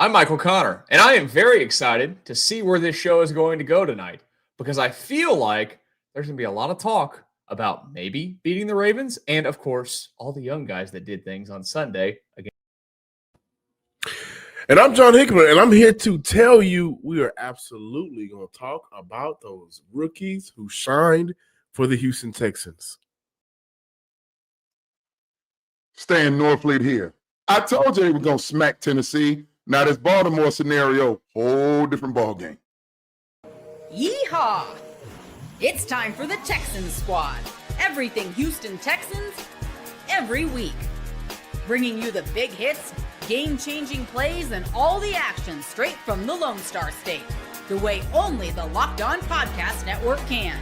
I'm Michael Connor, and I am very excited to see where this show is going to go tonight because I feel like there's going to be a lot of talk about maybe beating the Ravens and, of course, all the young guys that did things on Sunday again. And I'm John Hickman, and I'm here to tell you we are absolutely going to talk about those rookies who shined for the Houston Texans. Stan Norfleet here. I told you they were going to smack Tennessee. Now this Baltimore scenario, whole different ballgame. Yeehaw! It's time for the Texans Squad. Everything Houston Texans, every week. Bringing you the big hits, game-changing plays, and all the action straight from the Lone Star State. The way only the Locked On Podcast Network can.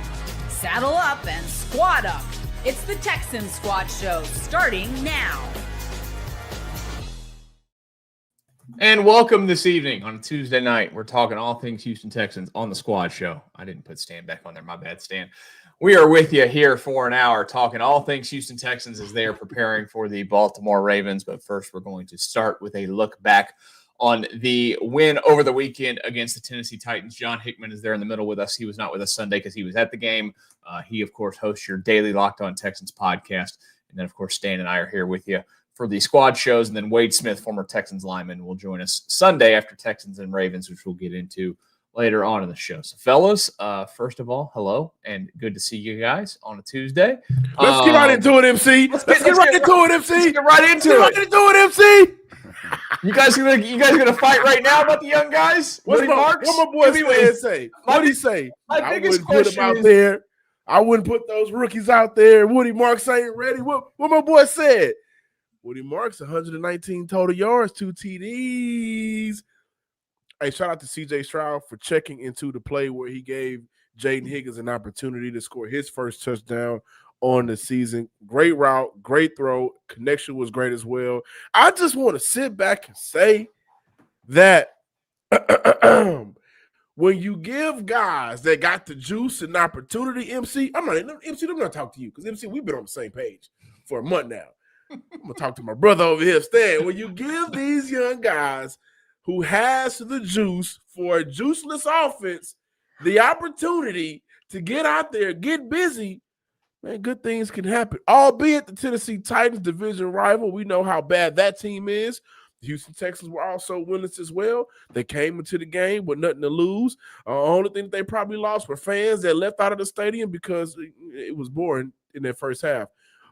Saddle up and squad up. It's the Texans Squad Show, starting now. And welcome this evening on a Tuesday night. We're talking all things Houston Texans on the Squad Show. I didn't put Stan back on there. My bad, Stan. We are with you here for an hour talking all things Houston Texans as they are preparing for the Baltimore Ravens. But first, we're going to start with a look back on the win over the weekend against the Tennessee Titans. John Hickman is there in the middle with us. He was not with us Sunday because he was at the game. He, of course, hosts your daily Locked On Texans podcast. And then, of course, Stan and I are here with you for the squad shows. And then Wade Smith, former Texans lineman, will join us Sunday after Texans and Ravens, which we'll get into later on in the show. So, fellas, first of all, hello, and good to see you guys on a Tuesday. Let's get right into it, MC. Let's get right into it, MC. Let's get right into it, MC. You guys gonna fight right now about the young guys? What my boy say? What did he say? I wouldn't put him out there. I wouldn't put those rookies out there. Woody Marks ain't ready. What my boy said? Woody Marks, 119 total yards, 2 TDs. Hey, shout out to C.J. Stroud for checking into the play where he gave Jaden Higgins an opportunity to score his first touchdown on the season. Great route, great throw. Connection was great as well. I just want to sit back and say that when you give guys that got the juice an opportunity, MC, I'm not talking to you because, MC, we've been on the same page for a month now. I'm going to talk to my brother over here, Stan. When you give these young guys who has the juice for a juiceless offense the opportunity to get out there, get busy, man, good things can happen. Albeit the Tennessee Titans division rival, we know how bad that team is. The Houston Texans were also winners as well. They came into the game with nothing to lose. Only thing they probably lost were fans that left out of the stadium because it was boring in their first half.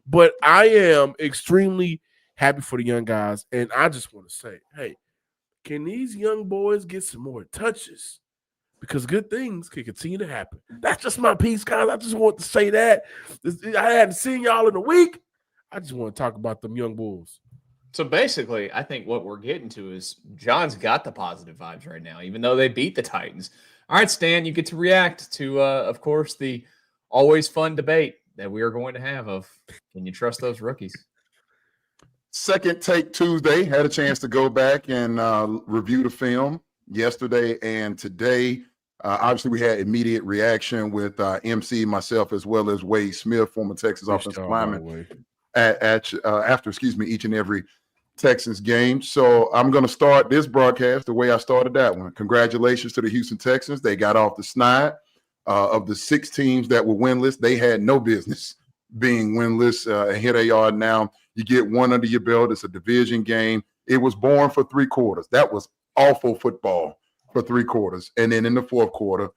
But I am extremely happy for the young guys, and I just want to say, hey, can these young boys get some more touches? Because good things can continue to happen. That's just my piece, guys. I just want to say that. I hadn't seen y'all in a week. I just want to talk about them young bulls. So basically, I think what we're getting to is John's got the positive vibes right now, even though they beat the Titans. All right, Stan, you get to react to, of course, the always fun debate that we are going to have of, can you trust those rookies? Second Take Tuesday, had a chance to go back and review the film yesterday and today. Obviously, we had immediate reaction with MC, myself, as well as Wade Smith, former Texas offensive lineman, after each and every Texans game. So I'm going to start this broadcast the way I started that one. Congratulations to the Houston Texans. They got off the snide. Of the 6 teams that were winless, they had no business being winless. And here they are now. You get one under your belt. It's a division game. It was boring for 3 quarters. That was awful football for 3 quarters. And then in the 4th quarter,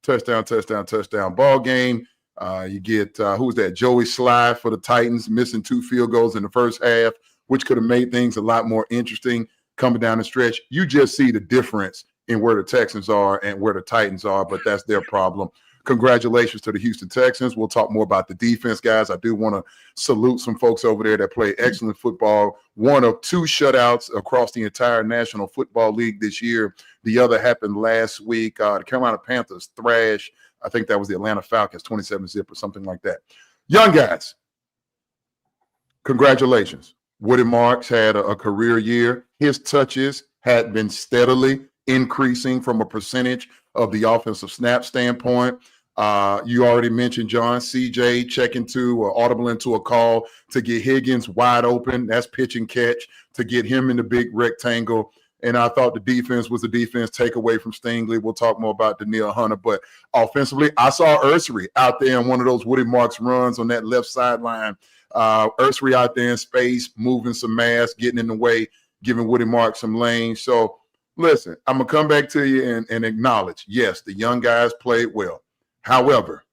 touchdown ball game. You get, who's that? Joey Sly for the Titans, missing 2 field goals in the first half, which could have made things a lot more interesting coming down the stretch. You just see the difference in where the Texans are and where the Titans are, but that's their problem. Congratulations to the Houston Texans. We'll talk more about the defense, guys. I do want to salute some folks over there that play excellent football. One of 2 shutouts across the entire National Football League this year. The other happened last week. The Carolina Panthers thrashed, I think that was the Atlanta Falcons, 27-0 or something like that. Young guys, congratulations. Woody Marks had a career year. His touches had been steadily increasing from a percentage of the offensive snap standpoint. You already mentioned John, CJ checking to or audible into a call to get Higgins wide open. That's pitch and catch to get him in the big rectangle. And I thought the defense was the defense takeaway from Stingley. We'll talk more about Danielle Hunter. But offensively, I saw Ursery out there in one of those Woody Marks runs on that left sideline. Ursery out there in space, moving some mass, getting in the way, giving Woody Marks some lane. So, listen, I'm going to come back to you and acknowledge, yes, the young guys played well. However,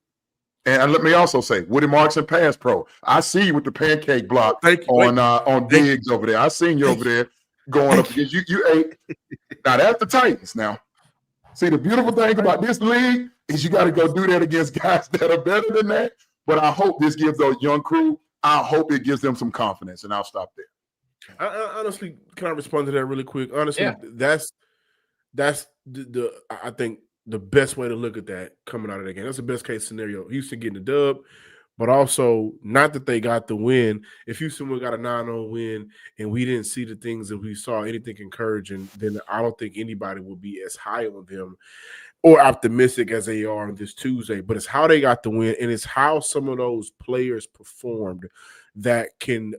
and let me also say, Woody Marks and Pass Pro. I see you with the pancake block on Diggs over there. I seen you over there going up against you. You ate. Now, that's the Titans now. See, the beautiful thing about this league is you got to go do that against guys that are better than that. But I hope this gives those young crew, I hope it gives them some confidence, and I'll stop there. I honestly, can I respond to that really quick? Honestly, that's the I think the best way to look at that coming out of that game. That's the best case scenario. Houston getting the dub, but also not that they got the win. If Houston would got a 9-0 win and we didn't see the things that we saw, anything encouraging, then I don't think anybody would be as high on them or optimistic as they are on this Tuesday. But it's how they got the win, and it's how some of those players performed that can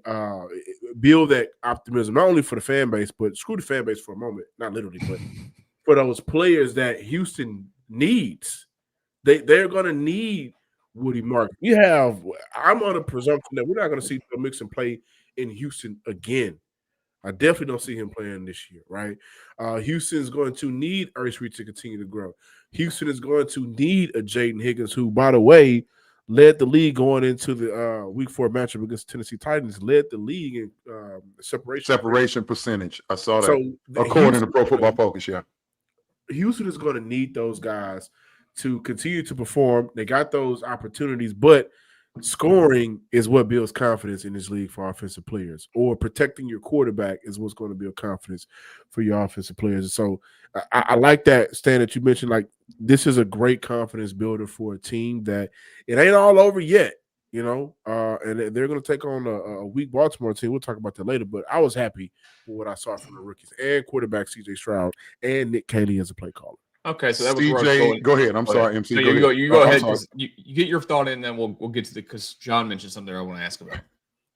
build that optimism, not only for the fan base, but screw the fan base for a moment, not literally, but for those players that Houston needs. They're going to need Woody Marks. I'm on a presumption that we're not going to see Joe Mixon play in Houston again. I definitely don't see him playing this year, right? Houston's going to need Ursery to continue to grow. Houston is going to need a Jaden Higgins, who, by the way, led the league going into the Week 4 matchup against Tennessee Titans, led the league in separation percentage. I saw that. So according to Pro Football Focus, yeah. Houston is going to need those guys to continue to perform. They got those opportunities, but scoring is what builds confidence in this league for offensive players, or protecting your quarterback is what's going to build confidence for your offensive players. So I like that, Stan, that you mentioned. Like, this is a great confidence builder for a team that it ain't all over yet, you know, and they're going to take on a weak Baltimore team. We'll talk about that later, but I was happy with what I saw from the rookies and quarterback CJ Stroud and Nick Caley as a play caller. Okay, so that was CJ. Go ahead. I'm sorry, MC. So you go ahead. You get your thought in, then we'll get to because John mentioned something I want to ask about.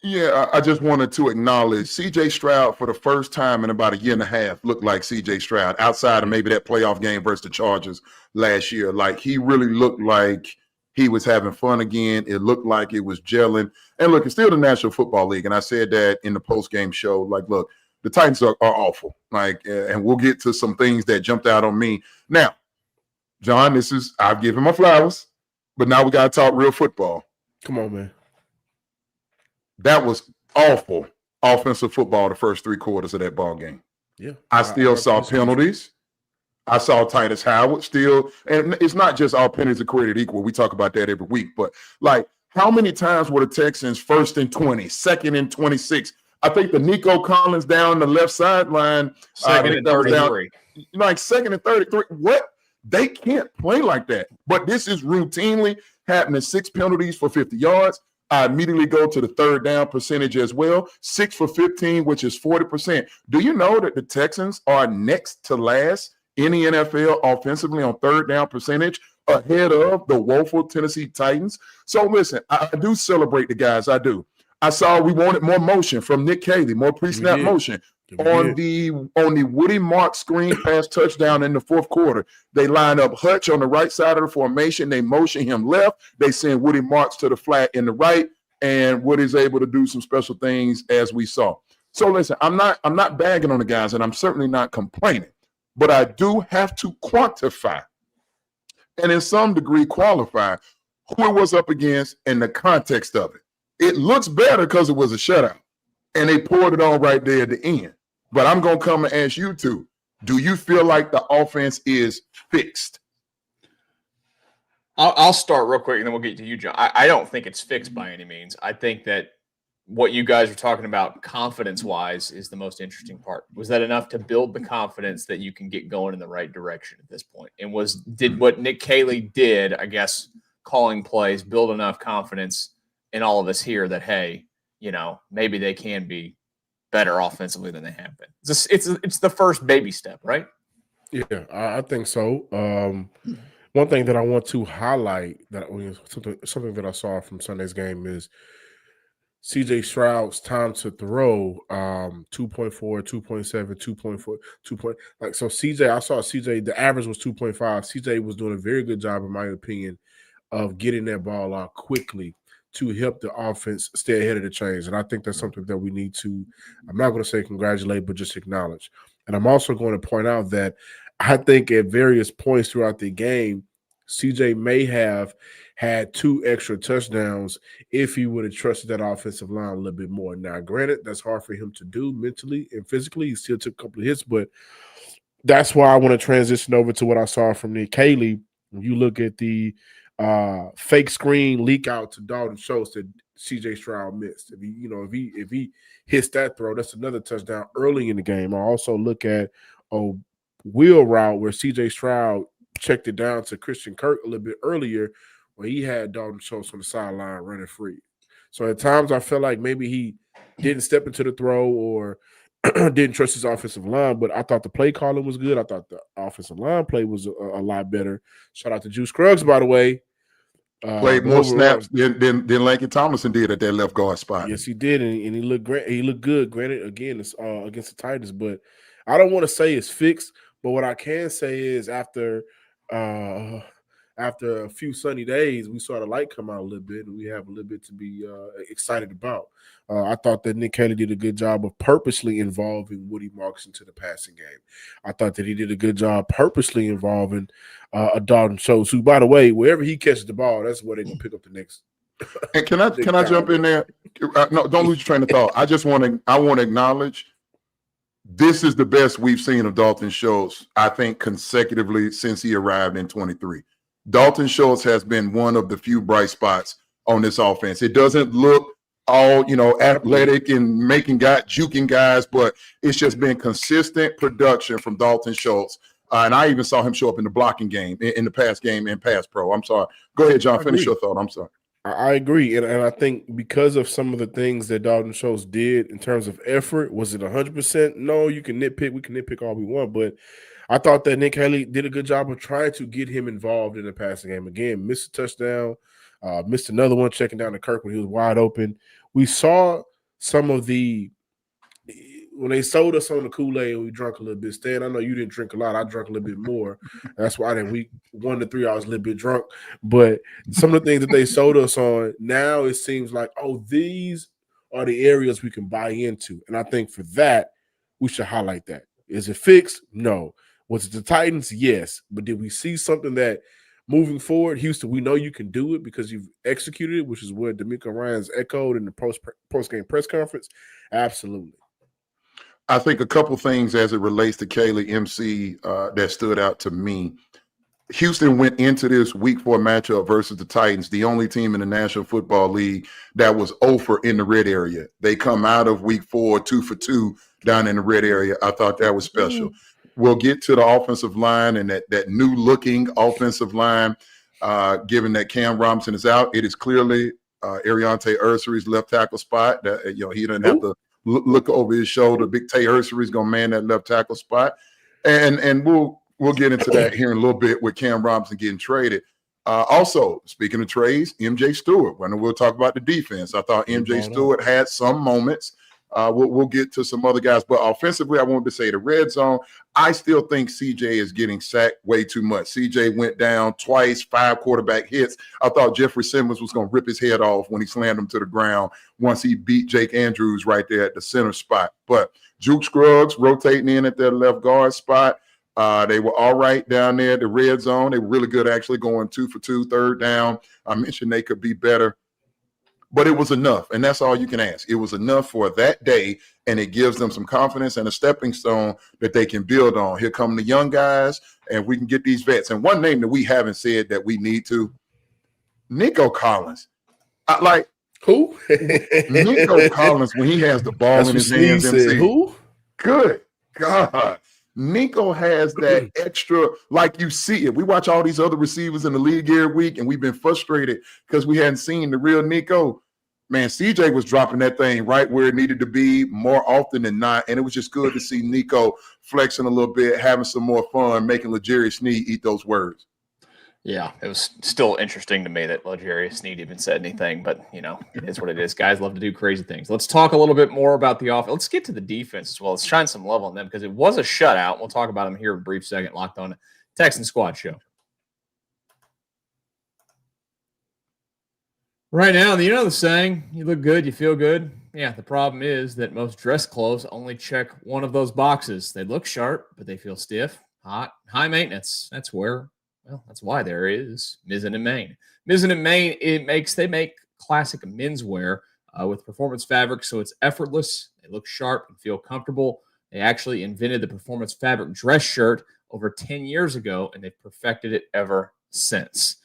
Yeah, I just wanted to acknowledge CJ Stroud for the first time in about a year and a half looked like CJ Stroud outside of maybe that playoff game versus the Chargers last year. Like, he really looked like he was having fun again. It looked like it was gelling. And look, it's still the National Football League. And I said that in the post-game show. Like, look, the Titans are awful. Like, and we'll get to some things that jumped out on me. Now, John, I've given my flowers, but now we got to talk real football. Come on, man. That was awful offensive football the first 3 quarters of that ball game. Yeah. I still saw penalties. I saw Titus Howard still, and it's not just all penalties are created equal. We talk about that every week, but like, how many times were the Texans 1st and 20, 2nd and 26? I think the Nico Collins down the left sideline. 2nd and 33. Like 2nd and 33. What? They can't play like that. But this is routinely happening. 6 penalties for 50 yards. I immediately go to the 3rd down percentage as well. 6 for 15, which is 40%. Do you know that the Texans are next to last in the NFL offensively on 3rd down percentage, ahead of the woeful Tennessee Titans? So listen, I do celebrate the guys. I do. I saw we wanted more motion from Nick Caley, more pre-snap motion. On the Woody Marks screen pass touchdown in the 4th quarter, they line up Hutch on the right side of the formation. They motion him left. They send Woody Marks to the flat in the right, and Woody's able to do some special things as we saw. So listen, I'm not bagging on the guys, and I'm certainly not complaining, but I do have to quantify and in some degree qualify who it was up against and the context of it. It looks better because it was a shutout, and they poured it on right there at the end. But I'm going to come and ask you two, do you feel like the offense is fixed? I'll start real quick, and then we'll get to you, John. I don't think it's fixed by any means. I think that what you guys are talking about confidence-wise is the most interesting part. Was that enough to build the confidence that you can get going in the right direction at this point? And did what Nick Caley did, I guess, calling plays, build enough confidence in all of us here that, hey, you know, maybe they can be better offensively than they have been. It's the first baby step, right? Yeah, I think so. One thing that I want to highlight, that something that I saw from Sunday's game, is CJ Stroud's time to throw 2.4, 2.7, 2.4, 2. Like so CJ, I saw CJ, the average was 2.5. CJ was doing a very good job, in my opinion, of getting that ball out quickly to help the offense stay ahead of the chains. And I think that's something that we need to, I'm not going to say congratulate, but just acknowledge. And I'm also going to point out that I think at various points throughout the game, CJ may have had 2 extra touchdowns if he would have trusted that offensive line a little bit more. Now, granted, that's hard for him to do mentally and physically. He still took a couple of hits, but that's why I want to transition over to what I saw from Nick Caley. When you look at the fake screen leak out to Dalton Schultz that CJ Stroud missed. If he hits that throw, that's another touchdown early in the game. I also look at a wheel route where CJ Stroud checked it down to Christian Kirk a little bit earlier, where he had Dalton Schultz on the sideline running free. So at times I felt like maybe he didn't step into the throw or didn't trust his offensive line, but I thought the play calling was good. I thought the offensive line play was a lot better. Shout out to Juice Scruggs, by the way. Played more snaps than Langston Tomlinson did at that left guard spot. Yes, he did, and he looked great. He looked good. Granted, again, it's against the Titans, but I don't want to say it's fixed. But what I can say is after a few sunny days, we saw the light come out a little bit, and we have a little bit to be excited about. I thought that Nick Kelly did a good job of purposely involving Woody Marks into the passing game. I thought that he did a good job purposely involving a Dalton Schultz, who, by the way, wherever he catches the ball, that's where they're going to pick up the next. And can I jump in there? No, don't lose your train of thought. I want to acknowledge this is the best we've seen of Dalton Schultz, I think, consecutively since he arrived in 23. Dalton Schultz has been one of the few bright spots on this offense. It doesn't look all, athletic and juking guys, but it's just been consistent production from Dalton Schultz. And I even saw him show up in the blocking game, in the pass game and pass pro. I'm sorry. Go ahead, John. Finish your thought. I'm sorry. I agree. And I think because of some of the things that Dalton Schultz did in terms of effort, was it 100%? No, you can nitpick. We can nitpick all we want. But I thought that Nick Haley did a good job of trying to get him involved in the passing game. Again, missed a touchdown, missed another one checking down to Kirk when he was wide open. We saw some of when they sold us on the Kool-Aid, we drank a little bit. Stan, I know you didn't drink a lot. I drank a little bit more. That's why in week 1 to 3, I was a little bit drunk. But some of the things that they sold us on, now it seems like, these are the areas we can buy into. And I think for that, we should highlight that. Is it fixed? No. Was it the Titans? Yes. But did we see something that moving forward, Houston, we know you can do it because you've executed it, which is what D'Amico Ryans echoed in the post-game press conference? Absolutely. I think a couple things as it relates to Kaylee MC that stood out to me. Houston went into this week 4 matchup versus the Titans, the only team in the National Football League that was 0 in the red area. They come out of week 4, 2 for 2 down in the red area. I thought that was special. We'll get to the offensive line and that new-looking offensive line, given that Cam Robinson is out. It is clearly Ariante Ursery's left tackle spot. That he doesn't have to look over his shoulder. Big Tay Ursery's going to man that left tackle spot. And we'll get into that here in a little bit with Cam Robinson getting traded. Also, speaking of trades, MJ Stewart. When we'll talk about the defense, I thought MJ Stewart had some moments. We'll get to some other guys. But offensively, I wanted to say the red zone, I still think CJ is getting sacked way too much. CJ went down twice, 5 quarterback hits. I thought Jeffrey Simmons was going to rip his head off when he slammed him to the ground once he beat Jake Andrews right there at the center spot. But Juke Scruggs rotating in at that left guard spot. They were all right down there, the red zone. They were really good actually going 2 for 2, third down. I mentioned they could be better. But it was enough, and that's all you can ask. It was enough for that day, and it gives them some confidence and a stepping stone that they can build on. Here come the young guys, and we can get these vets. And one name that we haven't said that we need to, Nico Collins. Who? Nico Collins, when he has the ball in his hands. Who? Good God. Nico has that extra, like you see it. We watch all these other receivers in the league every week, and we've been frustrated because we hadn't seen the real Nico. Man, CJ was dropping that thing right where it needed to be more often than not, and it was just good to see Nico flexing a little bit, having some more fun, making L'Jarius Sneed eat those words. Yeah, it was still interesting to me that L'Jarius Sneed even said anything, but it is what it is. Guys love to do crazy things. Let's talk a little bit more about the offense. Let's get to the defense as well. Let's shine some love on them because it was a shutout. We'll talk about them here in a brief second. Locked On Texan Squad Show. Right now, the saying, you look good, you feel good. Yeah, the problem is that most dress clothes only check one of those boxes. They look sharp, but they feel stiff, hot, high maintenance. That's why there is Mizzen and Main. Mizzen and Main, they make classic menswear with performance fabric, so it's effortless. They look sharp and feel comfortable. They actually invented the performance fabric dress shirt over 10 years ago, and they've perfected it ever since.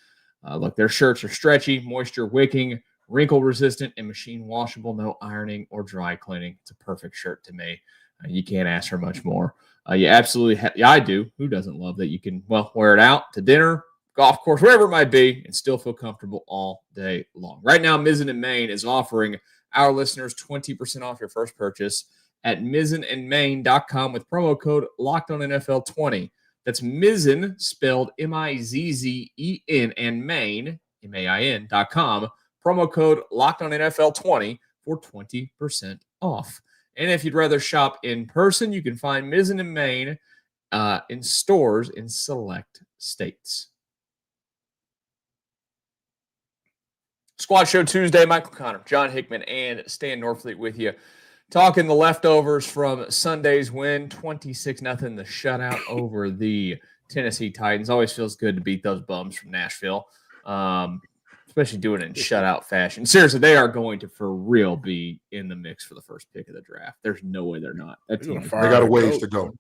Look, their shirts are stretchy, moisture wicking, wrinkle resistant, and machine washable. No ironing or dry cleaning. It's a perfect shirt to me. You can't ask for much more. You absolutely I do. Who doesn't love that you can, wear it out to dinner, golf course, wherever it might be, and still feel comfortable all day long. Right now, Mizzen and Main is offering our listeners 20% off your first purchase at mizzenandmain.com with promo code LOCKEDONNFL20. That's Mizzen, spelled M-I-Z-Z-E-N, and Main, M-A-I-N.com. Promo code LOCKEDONNFL20 for 20% off. And if you'd rather shop in person, you can find Mizzen and Main in stores in select states. Squad Show Tuesday, Michael Connor, John Hickman, and Stan Norfleet with you. Talking the leftovers from Sunday's win, 26-0, the shutout over the Tennessee Titans. Always feels good to beat those bums from Nashville, especially doing it in shutout fashion. Seriously, they are going to, for real, be in the mix for the first pick of the draft. There's no way they're not. They got a ways to go.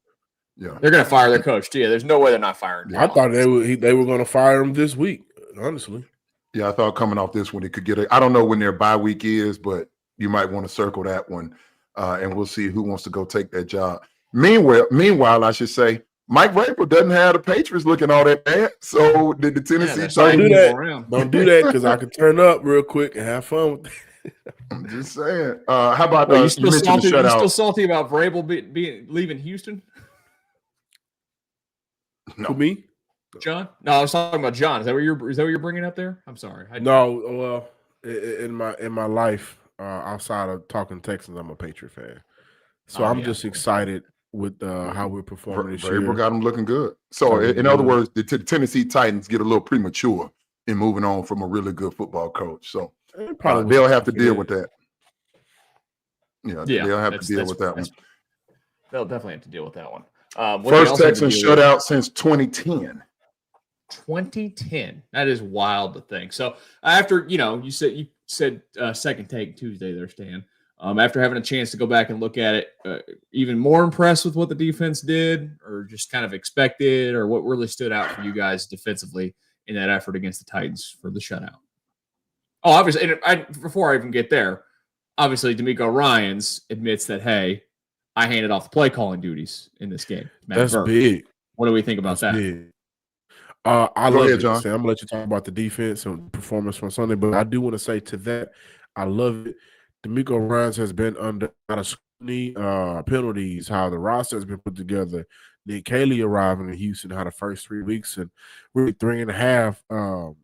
Yeah, they're going to fire their coach, too. Yeah, there's no way they're not firing. I thought they were going to fire him this week, honestly. Yeah, I thought coming off this one, he could get it. I don't know when their bye week is, but you might want to circle that one. And we'll see who wants to go take that job. Meanwhile, I should say, Mike Vrabel doesn't have the Patriots looking all that bad. So did the Tennessee Titans. Don't do that because I could turn up real quick and have fun with it. I'm just saying. How about you still salty about Vrabel leaving Houston? No. To me? John? No, I was talking about John. Is that what you're bringing up there? I'm sorry. No, well, in my life, outside of talking Texans, I'm a Patriot fan. So I'm just excited with how we're performing this year. Vrabel got them looking good. So in other words, the Tennessee Titans get a little premature in moving on from a really good football coach. So they'll have to deal with that. Yeah, they'll have to deal with that one. They'll definitely have to deal with that one. First Texans shutout since 2010. 2010. That is wild to think. So after, you said second take Tuesday there, Stan. After having a chance to go back and look at it, even more impressed with what the defense did, or just kind of expected, or what really stood out for you guys defensively in that effort against the Titans for the shutout? Oh, obviously, before I even get there, obviously DeMeco Ryans admits that, hey, I handed off the play calling duties in this game. That's big. What do we think about that? Big. I love it, John. So I'm going to let you talk about the defense and performance from Sunday, but I do want to say to that, I love it. DeMeco Ryans has been under a lot of scrutiny, penalties, how the roster has been put together. Nick Caley arriving in Houston, how the first 3 weeks and really 3.5,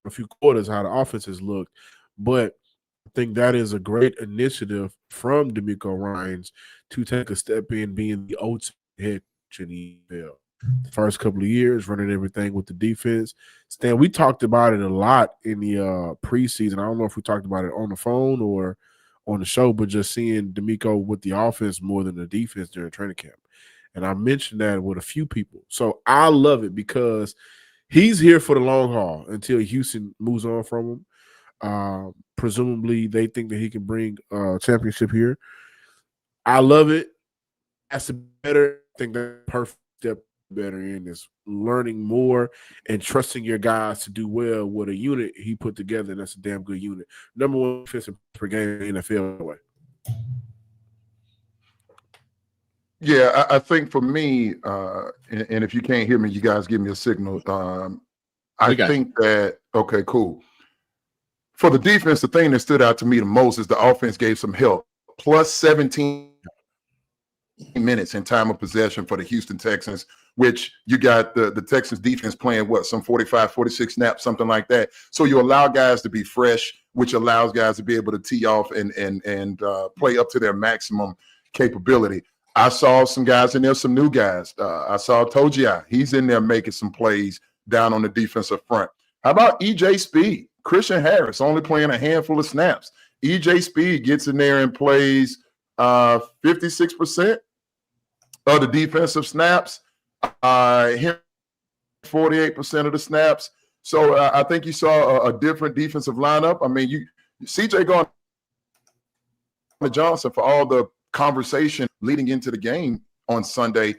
a few quarters, how the offense has looked. But I think that is a great initiative from DeMeco Ryans to take a step in being the ultimate head coach in the NFL. The first couple of years, running everything with the defense. Stan, we talked about it a lot in the preseason. I don't know if we talked about it on the phone or on the show, but just seeing DeMeco with the offense more than the defense during training camp. And I mentioned that with a few people. So I love it because he's here for the long haul until Houston moves on from him. Presumably, they think that he can bring a championship here. I love it. That's the better. I think that's a perfect step better in is learning more and trusting your guys to do well with a unit he put together, and that's a damn good unit. Number one defensive per game in the NFL way. Yeah, I think for me, and if you can't hear me, you guys give me a signal. I think that, okay, cool. For the defense, the thing that stood out to me the most is the offense gave some help. Plus 17 minutes in time of possession for the Houston Texans, which you got the Texans defense playing some 45, 46 snaps, something like that. So you allow guys to be fresh, which allows guys to be able to tee off and play up to their maximum capability. I saw some guys in there, some new guys. I saw Togia. He's in there making some plays down on the defensive front. How about EJ Speed? Christian Harris only playing a handful of snaps. EJ Speed gets in there and plays 56% of the defensive snaps, him 48% of the snaps. So I think you saw a different defensive lineup. I mean, CJ Johnson, for all the conversation leading into the game on Sunday,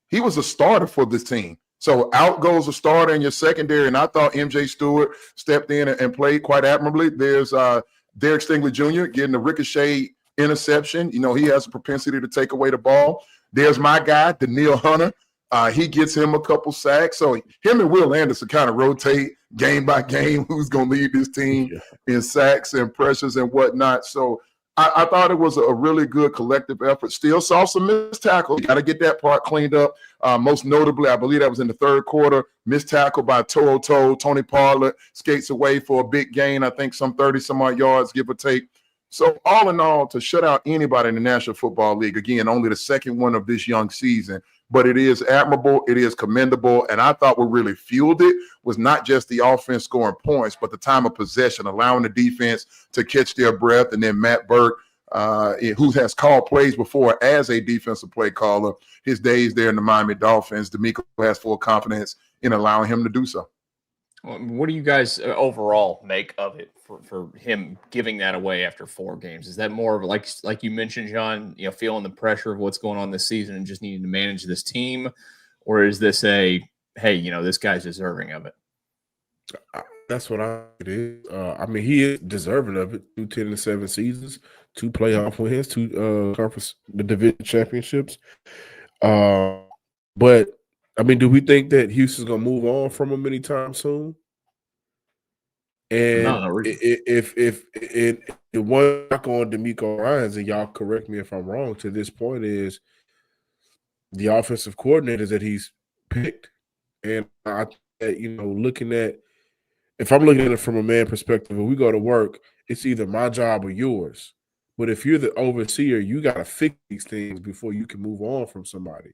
he was a starter for this team. So out goes a starter in your secondary, and I thought MJ Stewart stepped in and played quite admirably. There's Derek Stingley Jr. getting a ricochet interception. You know, he has a propensity to take away the ball. There's my guy, Daniil Hunter. He gets him a couple sacks. So him and Will Anderson kind of rotate game by game who's going to lead this team in sacks and pressures and whatnot. So I thought it was a really good collective effort. Still saw some missed tackles. You got to get that part cleaned up. Most notably, I believe that was in the third quarter, missed tackle by Tony Pollard, skates away for a big gain, I think some 30-some-odd yards, give or take. So all in all, to shut out anybody in the National Football League, again, only the second one of this young season, but it is admirable, it is commendable, and I thought what really fueled it was not just the offense scoring points, but the time of possession, allowing the defense to catch their breath, and then Matt Burke, who has called plays before as a defensive play caller, his days there in the Miami Dolphins, D'Amico has full confidence in allowing him to do so. What do you guys overall make of it for him giving that away after 4 games? Is that more of like you mentioned, John, feeling the pressure of what's going on this season and just needing to manage this team? Or is this hey, this guy's deserving of it? That's what it is. I mean, he is deserving of it. 2 10-7 seasons, 2 playoff wins, 2 conference, the division championships. But I mean, do we think that Houston's gonna move on from him anytime soon? And if one knock on D'Amico Ryans, and y'all correct me if I'm wrong, to this point is the offensive coordinators that he's picked. And I looking at, if I'm looking at it from a man perspective, when we go to work, it's either my job or yours. But if you're the overseer, you got to fix these things before you can move on from somebody.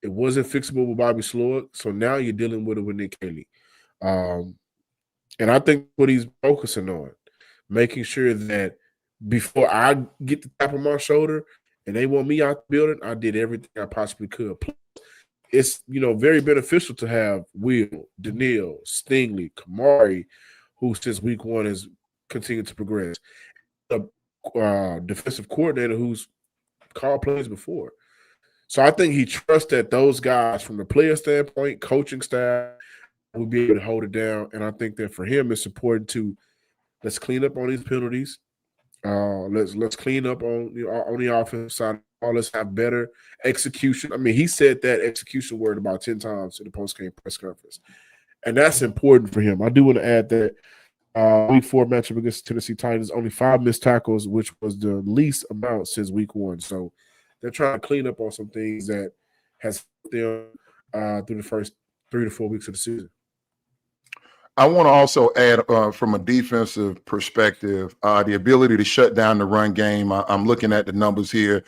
It wasn't fixable with Bobby Slowick, so now you're dealing with it with Nick Haley. And I think what he's focusing on, making sure that before I get the tap on my shoulder and they want me out the building, I did everything I possibly could. It's, very beneficial to have Will, Daniil, Stingley, Kamari, who since week 1 has continued to progress. The defensive coordinator who's called plays before. So I think he trusts that those guys, from the player standpoint, coaching staff, will be able to hold it down. And I think that for him, it's important to let's clean up on these penalties. Let's clean up on the offensive side. Let's have better execution. I mean, he said that execution word about 10 times in the post-game press conference, and that's important for him. I do want to add that week 4 matchup against Tennessee Titans, only 5 missed tackles, which was the least amount since week 1. So they're trying to clean up on some things that has them through the first 3 to 4 weeks of the season. I want to also add from a defensive perspective, the ability to shut down the run game. I'm looking at the numbers here.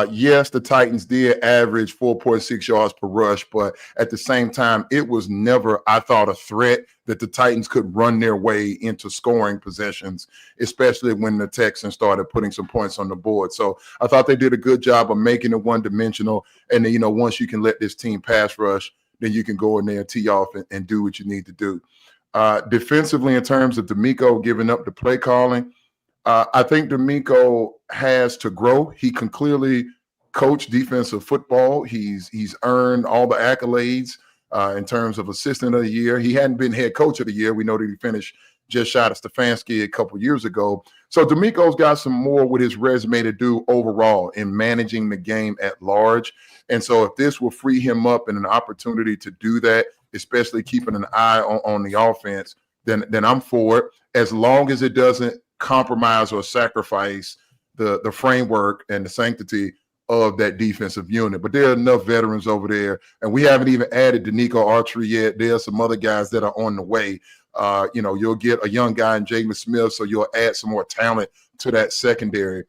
Yes, the Titans did average 4.6 yards per rush, but at the same time, it was never, I thought, a threat that the Titans could run their way into scoring possessions, especially when the Texans started putting some points on the board. So I thought they did a good job of making it one-dimensional. And then, once you can let this team pass rush, then you can go in there, tee off, and do what you need to do. Defensively, in terms of D'Amico giving up the play calling, I think D'Amico has to grow. He can clearly coach defensive football. He's earned all the accolades in terms of assistant of the year. He hadn't been head coach of the year. We know that he finished just shy of Stefanski a couple years ago. So D'Amico's got some more with his resume to do overall in managing the game at large. And so if this will free him up and an opportunity to do that, especially keeping an eye on the offense, then I'm for it, as long as it doesn't compromise or sacrifice the framework and the sanctity of that defensive unit. But there are enough veterans over there, and we haven't even added Danico Archery yet. There are some other guys that are on the way. You'll get a young guy in Jaden Smith, so you'll add some more talent to that secondary.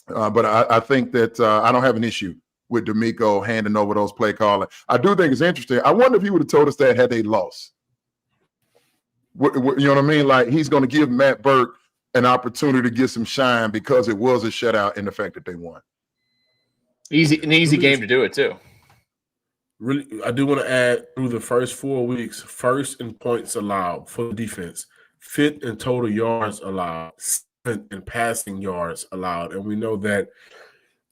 But I think that I don't have an issue with D'Amico handing over those play calling. I do think it's interesting. I wonder if he would have told us that had they lost. You know what I mean? Like, he's going to give Matt Burke an opportunity to get some shine because it was a shutout in the fact that they won. An easy game to do it too. Really, I do want to add, through the first 4 weeks, first in points allowed for the defense, fifth in total yards allowed, seventh in passing yards allowed. And we know that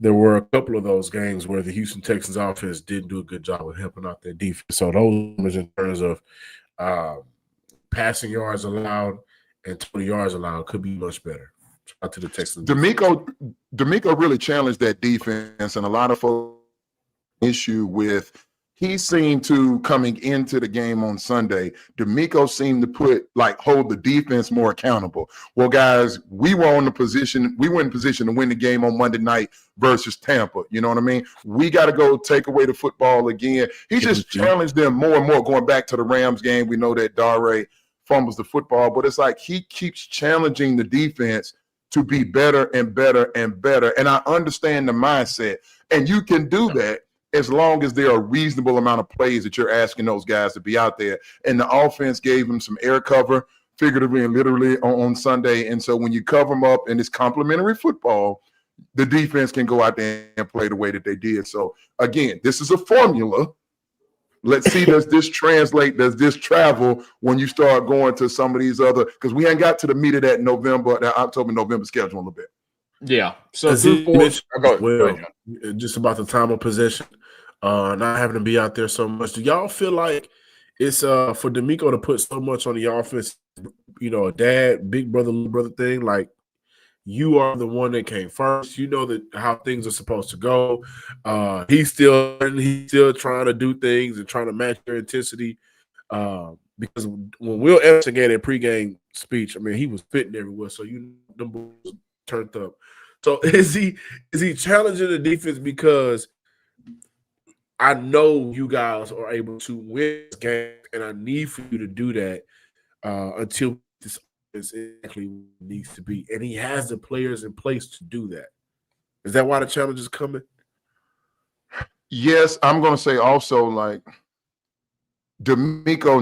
there were a couple of those games where the Houston Texans offense didn't do a good job of helping out their defense. So those numbers in terms of passing yards allowed and total yards allowed could be much better. Shout out to the Texans. D'Amico really challenged that defense, and a lot of folks issue with. He seemed to, coming into the game on Sunday, D'Amico seemed to hold the defense more accountable. Well, guys, we were in position to win the game on Monday night versus Tampa. You know what I mean? We got to go take away the football again. He just challenged them more and more. Going back to the Rams game, we know that Dare fumbles the football, but it's like he keeps challenging the defense to be better and better and better. And I understand the mindset, and you can do that as long as there are a reasonable amount of plays that you're asking those guys to be out there. And the offense gave them some air cover, figuratively and literally, on Sunday. And so when you cover them up in this complementary football, the defense can go out there and play the way that they did. So, again, this is a formula. Let's see, does this translate? Does this travel when you start going to some of these other – because we ain't got to the meat of that October-November schedule a little bit. Yeah. So go ahead, just about the time of possession, not having to be out there so much. Do y'all feel like it's for D'Amico to put so much on the offense, a dad, big brother, little brother thing? Like, you are the one that came first. You know that how things are supposed to go. He's still trying to do things and trying to match their intensity. Because when Will Anderson gave a pregame speech, I mean, he was fitting everywhere. So the boys turned up. So is he challenging the defense? Because I know you guys are able to win this game, and I need for you to do that until this is exactly what it needs to be. And he has the players in place to do that. Is that why the challenge is coming? Yes, I'm going to say also, like, D'Amico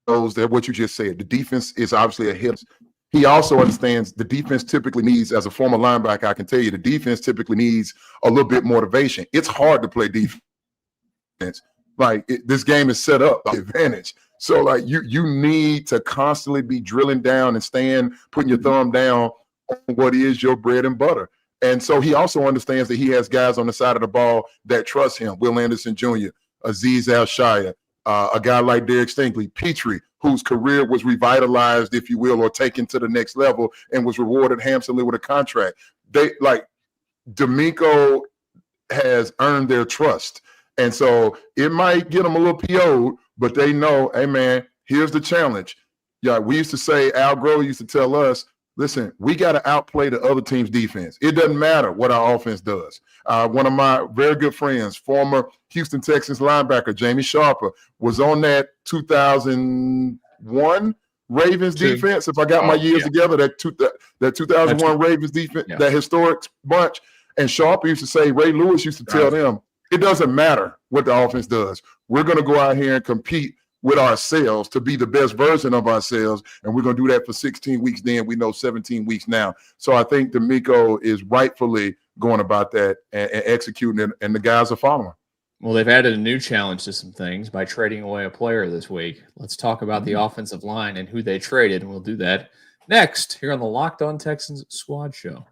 knows that what you just said, the defense is obviously a hit. He also understands the defense typically needs, as a former linebacker, I can tell you, the defense typically needs a little bit motivation. It's hard to play defense. Like, this game is set up by advantage. So, like, you need to constantly be drilling down and putting your thumb down on what is your bread and butter. And so he also understands that he has guys on the side of the ball that trust him. Will Anderson Jr., Azeez Al-Shaya, a guy like Derek Stingley, Petrie, whose career was revitalized, if you will, or taken to the next level and was rewarded handsomely with a contract. D'Amico has earned their trust. And so it might get them a little PO'd, but they know, hey, man, here's the challenge. Yeah, we used to say, Al Groh used to tell us, listen, we got to outplay the other team's defense. It doesn't matter what our offense does. One of my very good friends, former Houston Texans linebacker, Jamie Sharper, was on that 2001 Ravens defense. If I got my years together, that 2001 Ravens defense, that historic bunch. And Sharper used to say, Ray Lewis used to tell them, it doesn't matter what the offense does. We're going to go out here and compete with ourselves to be the best version of ourselves, and we're going to do that for 16 weeks then. We know 17 weeks now. So I think D'Amico is rightfully going about that and executing it, and the guys are following. Well, they've added a new challenge to some things by trading away a player this week. Let's talk about the offensive line and who they traded, and we'll do that next here on the Locked On Texans Squad Show.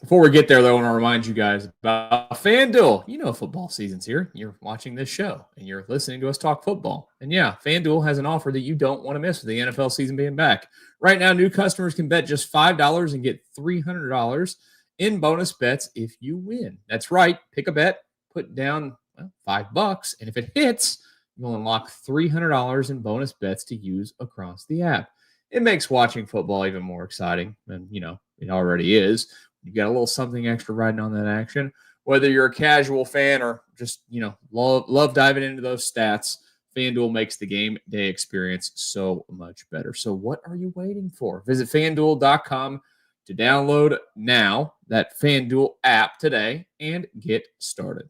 Before we get there, though, I want to remind you guys about FanDuel. You know football season's here. You're watching this show, and you're listening to us talk football. And, yeah, FanDuel has an offer that you don't want to miss with the NFL season being back. Right now, new customers can bet just $5 and get $300 in bonus bets if you win. That's right. Pick a bet, put down $5, and if it hits, you'll unlock $300 in bonus bets to use across the app. it makes watching football even more exciting than, it already is. You got a little something extra riding on that action. Whether you're a casual fan or just, love diving into those stats, FanDuel makes the game day experience so much better. So what are you waiting for? Visit FanDuel.com to download now that FanDuel app today and get started.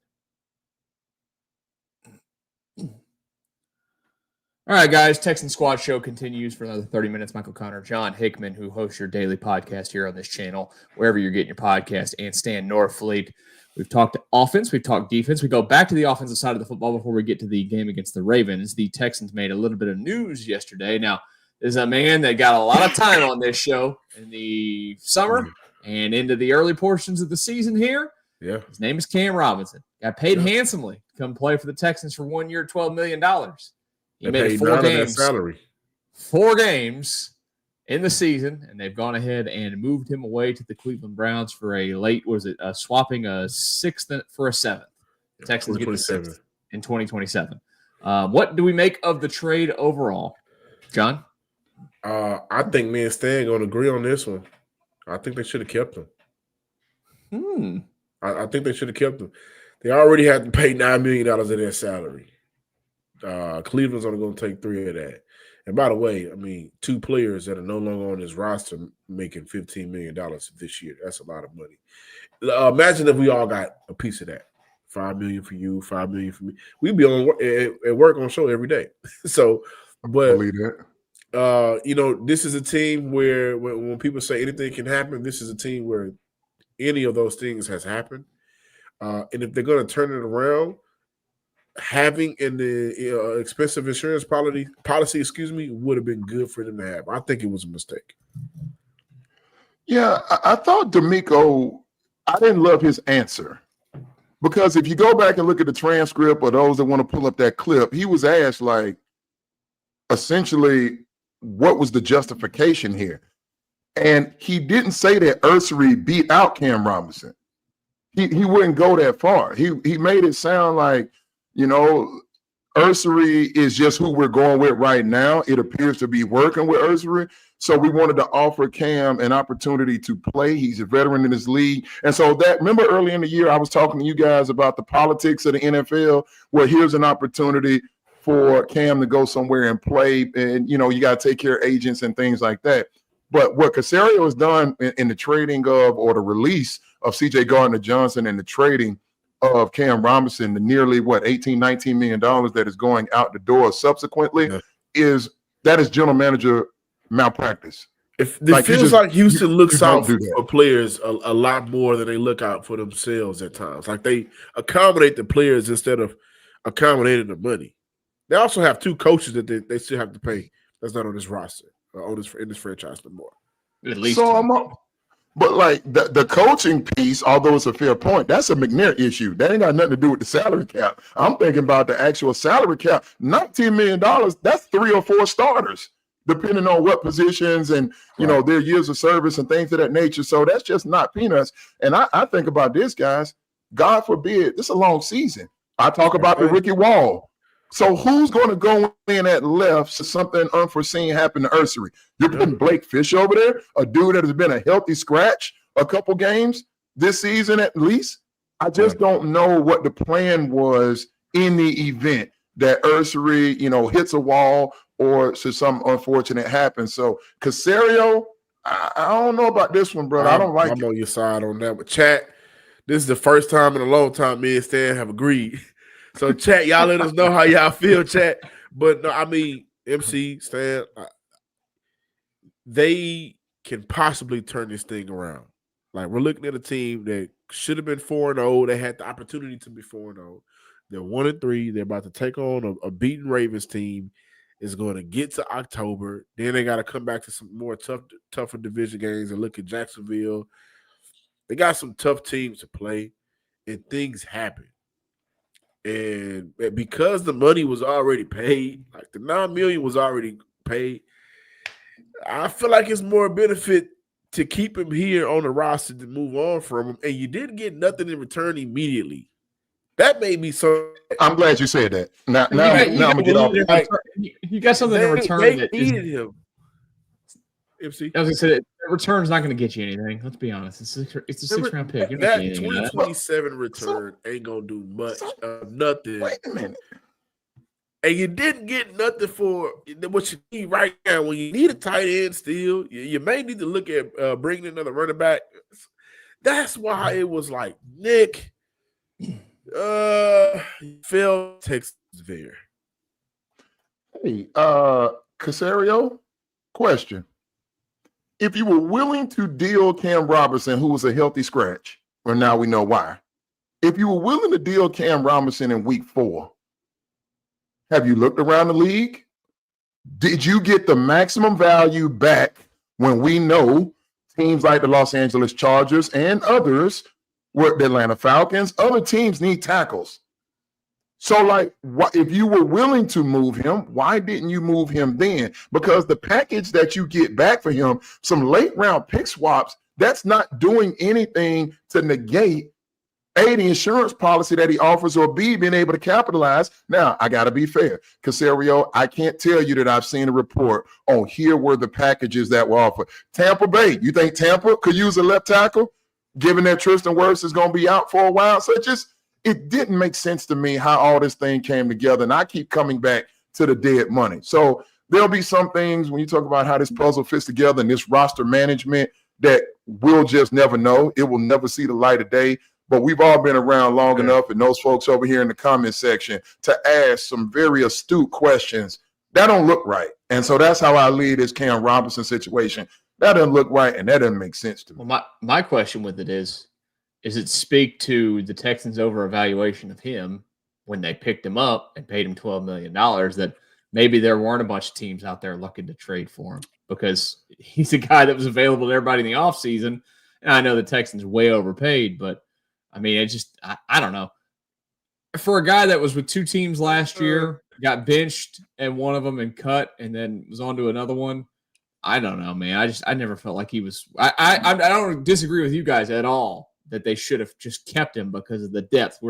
All right, guys, Texan Squad Show continues for another 30 minutes. Michael Connor, John Hickman, who hosts your daily podcast here on this channel, wherever you're getting your podcast, and Stan Norfleet. We've talked offense, we've talked defense. We go back to the offensive side of the football before we get to the game against the Ravens. The Texans made a little bit of news yesterday. Now, there's a man that got a lot of time on this show in the summer and into the early portions of the season here. Yeah. His name is Cam Robinson. Got paid handsomely to come play for the Texans for 1 year, $12 million. He made 4 games. Salary. 4 games in the season, and they've gone ahead and moved him away to the Cleveland Browns for swapping a 6th for a 7th. The Texans get the 6th in 2027. What do we make of the trade overall, John? I think me and Stan going to agree on this one. I think they should have kept him. I think they should have kept him. They already had to pay $9 million of their salary. Cleveland's only going to take 3 of that. And by the way, 2 players that are no longer on his roster making $15 million this year. That's a lot of money. Imagine if we all got a piece of that. $5 million for you, $5 million for me. We'd be at work on show every day. So, but believe that. this is a team where when people say anything can happen, this is a team where any of those things has happened. And if they're going to turn it around, having the expensive insurance policy, would have been good for them to have. I think it was a mistake. Yeah, I thought D'Amico, I didn't love his answer. Because if you go back and look at the transcript or those that want to pull up that clip, he was asked, essentially, what was the justification here? And he didn't say that Ursery beat out Cam Robinson. He wouldn't go that far. He made it sound like, Ursery is just who we're going with right now. It appears to be working with Ursery. So we wanted to offer Cam an opportunity to play. He's a veteran in this league. And so remember early in the year, I was talking to you guys about the politics of the NFL, where here's an opportunity for Cam to go somewhere and play. And, you got to take care of agents and things like that. But what Caserio has done in the trading of, or the release of C.J. Gardner-Johnson and the trading of Cam Robinson, the nearly $18-19 million that is going out the door subsequently, is general manager malpractice. It feels like Houston looks out for players a lot more than they look out for themselves at times. Like they accommodate the players instead of accommodating the money. They also have 2 coaches that they still have to pay that's not on this roster or in this franchise no more. At least. So but the coaching piece, although it's a fair point, that's a McNair issue. That ain't got nothing to do with the salary cap. I'm thinking about the actual salary cap. $19 million, that's 3 or 4 starters, depending on what positions and, their years of service and things of that nature. So that's just not peanuts. And I think about this, guys. God forbid, this is a long season. I talk about the Ricky Wall. So who's going to go in at left so something unforeseen happened to Ursery? You're putting Blake Fish over there, a dude that has been a healthy scratch a couple games this season at least. I just don't know what the plan was in the event that Ursery, hits a wall or should something unfortunate happen. So Caserio, I don't know about this one, brother. I don't like it. I'm on your side on that. But chat, this is the first time in a long time me and Stan have agreed. So, chat, y'all let us know how y'all feel, chat. But, no, MC, Stan, they can possibly turn this thing around. Like, we're looking at a team that should have been 4-0. They had the opportunity to be 4-0. They're 1-3. They're about to take on a beaten Ravens team. It's going to get to October. Then they got to come back to some more tougher division games and look at Jacksonville. They got some tough teams to play, and things happen. And because the money was already paid, like the $9 million was already paid, I feel like it's more benefit to keep him here on the roster than move on from him. And you didn't get nothing in return immediately. That made me so. I'm glad you said that. Now I'm gonna get off. You got something in return. They needed him. MC. I was gonna say that return's not going to get you anything. Let's be honest. It's a six-round pick. You're not That getting anything out of that. 2027 return ain't gonna do much of nothing. Wait a minute. And you didn't get nothing for what you need right now. When you need a tight end still, you may need to look at bringing another running back. That's why it was like, Nick, failed Texas there. Hey, Casario, question. If you were willing to deal Cam Robinson, who was a healthy scratch, well, now we know why. If you were willing to deal Cam Robinson in week 4, have you looked around the league? Did you get the maximum value back when we know teams like the Los Angeles Chargers and others, the Atlanta Falcons, other teams need tackles? So, like, if you were willing to move him, why didn't you move him then? Because the package that you get back for him, some late-round pick swaps, that's not doing anything to negate A, the insurance policy that he offers, or B, being able to capitalize. Now, I got to be fair. Casario, I can't tell you that I've seen a report on here were the packages that were offered. Tampa Bay, you think Tampa could use a left tackle, given that Tristan Wirfs is going to be out for a while? So it didn't make sense to me how all this thing came together, and I keep coming back to the dead money. So there'll be some things when you talk about how this puzzle fits together and this roster management that we'll just never know. It will never see the light of day. But we've all been around long enough, and those folks over here in the comment section, to ask some very astute questions. That don't look right. And so that's how I lead this Cam Robinson situation. That doesn't look right, and that doesn't make sense to me. Well, my question with it is it speak to the Texans' over-evaluation of him when they picked him up and paid him $12 million that maybe there weren't a bunch of teams out there looking to trade for him because he's a guy that was available to everybody in the offseason. And I know the Texans way overpaid, but I mean, I don't know. For a guy that was with 2 teams last year, got benched and one of them and cut and then was on to another one, I don't know, man. I never felt like he was – I don't disagree with you guys at all that they should have just kept him because of the depth.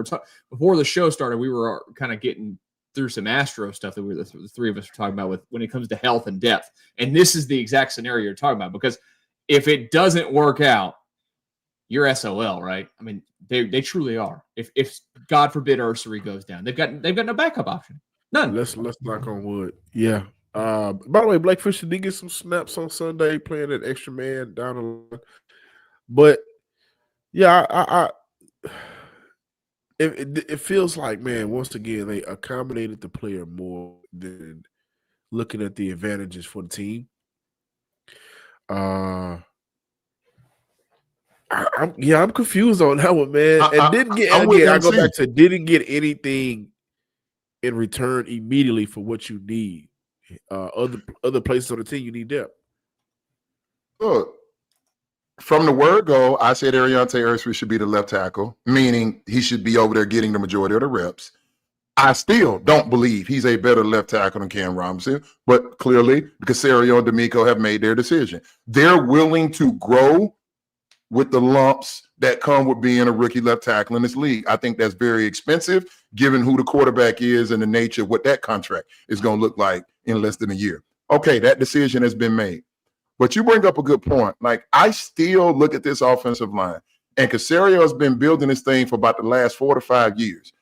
Before the show started, we were kind of getting through some Astro stuff that the three of us were talking about when it comes to health and depth. And this is the exact scenario you're talking about because if it doesn't work out, you're SOL, right? I mean, they truly are. If God forbid Ursary goes down, they've got no backup option. None. Let's knock on wood. Yeah. By the way, Blake Fisher did get some snaps on Sunday playing that extra man down the line. But yeah, it feels like, man, once again, they accommodated the player more than looking at the advantages for the team. I'm confused on that one, man. Didn't get anything in return immediately for what you need. Other places on the team you need depth. Look, from the word go, I said Ariante Ursary should be the left tackle, meaning he should be over there getting the majority of the reps. I still don't believe he's a better left tackle than Cam Robinson, but clearly Casario and D'Amico have made their decision. They're willing to grow with the lumps that come with being a rookie left tackle in this league. I think that's very expensive given who the quarterback is and the nature of what that contract is going to look like in less than a year. Okay, that decision has been made. But you bring up a good point. Like, I still look at this offensive line, and Casario has been building this thing for about the last 4 to 5 years,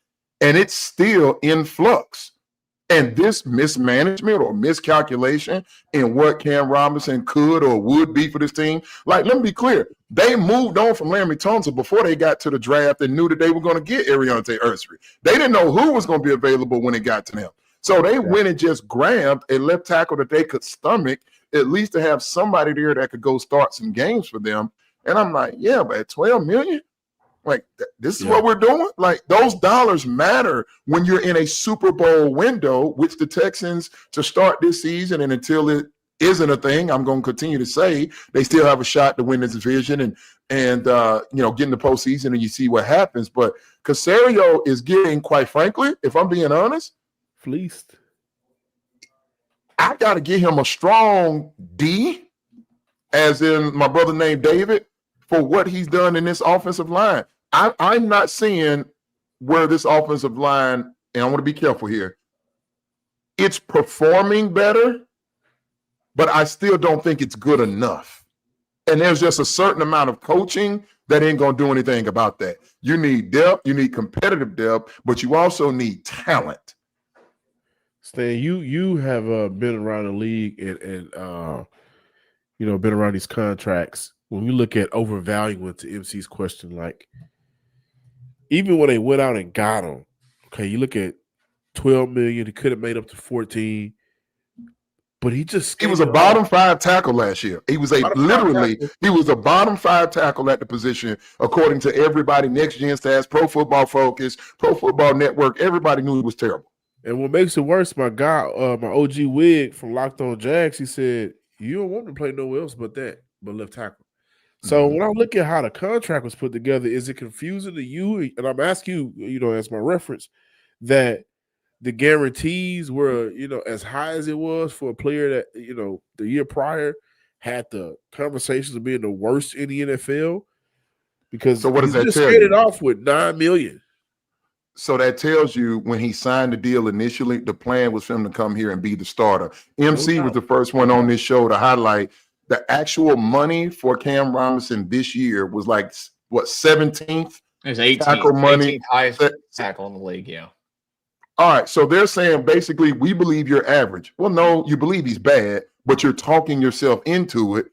and it's still in flux. And this mismanagement or miscalculation in what Cam Robinson could or would be for this team, like, let me be clear. They moved on from Laremy Tunsil before they got to the draft and knew that they were going to get Ariante Ursary. They didn't know who was going to be available when it got to them. So they went and just grabbed a left tackle that they could stomach, at least to have somebody there that could go start some games for them. And I'm like, yeah, but at $12 million? Like, this is what we're doing? Like, those dollars matter when you're in a Super Bowl window, which the Texans, to start this season and until it isn't a thing, I'm going to continue to say they still have a shot to win this division and get in the postseason and you see what happens. But Casario is getting, quite frankly, if I'm being honest, fleeced. I got to give him a strong D, as in my brother named David, for what he's done in this offensive line. I'm not seeing where this offensive line, and I want to be careful here, it's performing better, but I still don't think it's good enough. And there's just a certain amount of coaching that ain't going to do anything about that. You need depth, you need competitive depth, but you also need talent. Stan, you have been around the league and been around these contracts. When you look at overvaluing, to MC's question, like even when they went out and got him, okay, you look at $12 million, he could have made up to 14. But he was a bottom 5 tackle last year. He was he was a bottom 5 tackle at the position, according to everybody, Next Gen Stats, Pro Football Focus, Pro Football Network. Everybody knew he was terrible. And what makes it worse, my guy, my OG Wig from Locked On Jags, he said, you don't want to play nowhere else but left tackle. So when I look at how the contract was put together, is it confusing to you? And I'm asking you, as my reference, that the guarantees were, as high as it was for a player that, the year prior had the conversations of being the worst in the NFL? Because so what does that just tell started you? Off with $9 million. So that tells you when he signed the deal initially, the plan was for him to come here and be the starter. MC was the first one on this show to highlight the actual money for Cam Robinson this year was like, what, 17th? It was 18th. Tackle money. 18th highest tackle in the league, yeah. All right, so they're saying basically we believe you're average. Well, no, you believe he's bad, but you're talking yourself into it.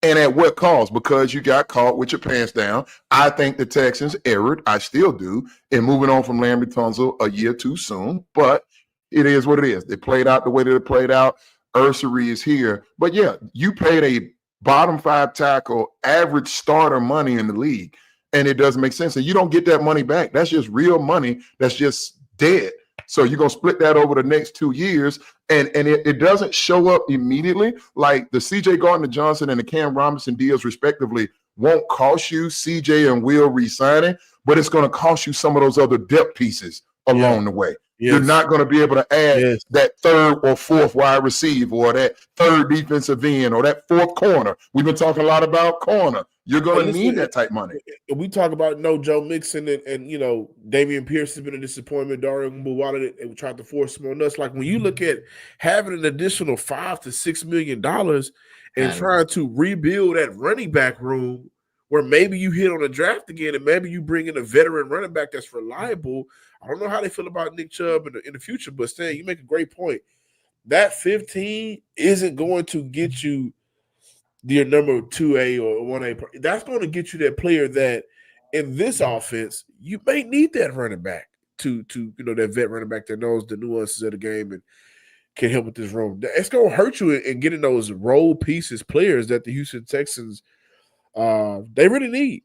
And at what cost? Because you got caught with your pants down. I think the Texans erred. I still do. And moving on from Laremy Tunsil a year too soon. But it is what it is. They played out the way that it played out. Ursary is here. But yeah, you paid a bottom 5 tackle, average starter money in the league. And it doesn't make sense. And you don't get that money back. That's just real money. That's just dead. So you're going to split that over the next 2 years. And it doesn't show up immediately. Like the C.J. Gardner-Johnson and the Cam Robinson deals, respectively, won't cost you C.J. and Will re-signing, but it's going to cost you some of those other depth pieces along the way. Yes. You're not going to be able to add that third or fourth wide receiver or that third defensive end or that fourth corner. We've been talking a lot about corner. You're going to need that type money. We talk about Joe Mixon and Dameon Pierce has been a disappointment. Dario Mbawala, they tried to force him on us. Like when you look at having an additional $5 to $6 million and trying to rebuild that running back room where maybe you hit on a draft again and maybe you bring in a veteran running back that's reliable. I don't know how they feel about Nick Chubb in the future, but Stan, you make a great point. That 15 isn't going to get you your number 2A or 1A. That's going to get you that player that in this offense, you may need that running back to that vet running back that knows the nuances of the game and can help with this role. It's going to hurt you in getting those role pieces players that the Houston Texans they really need.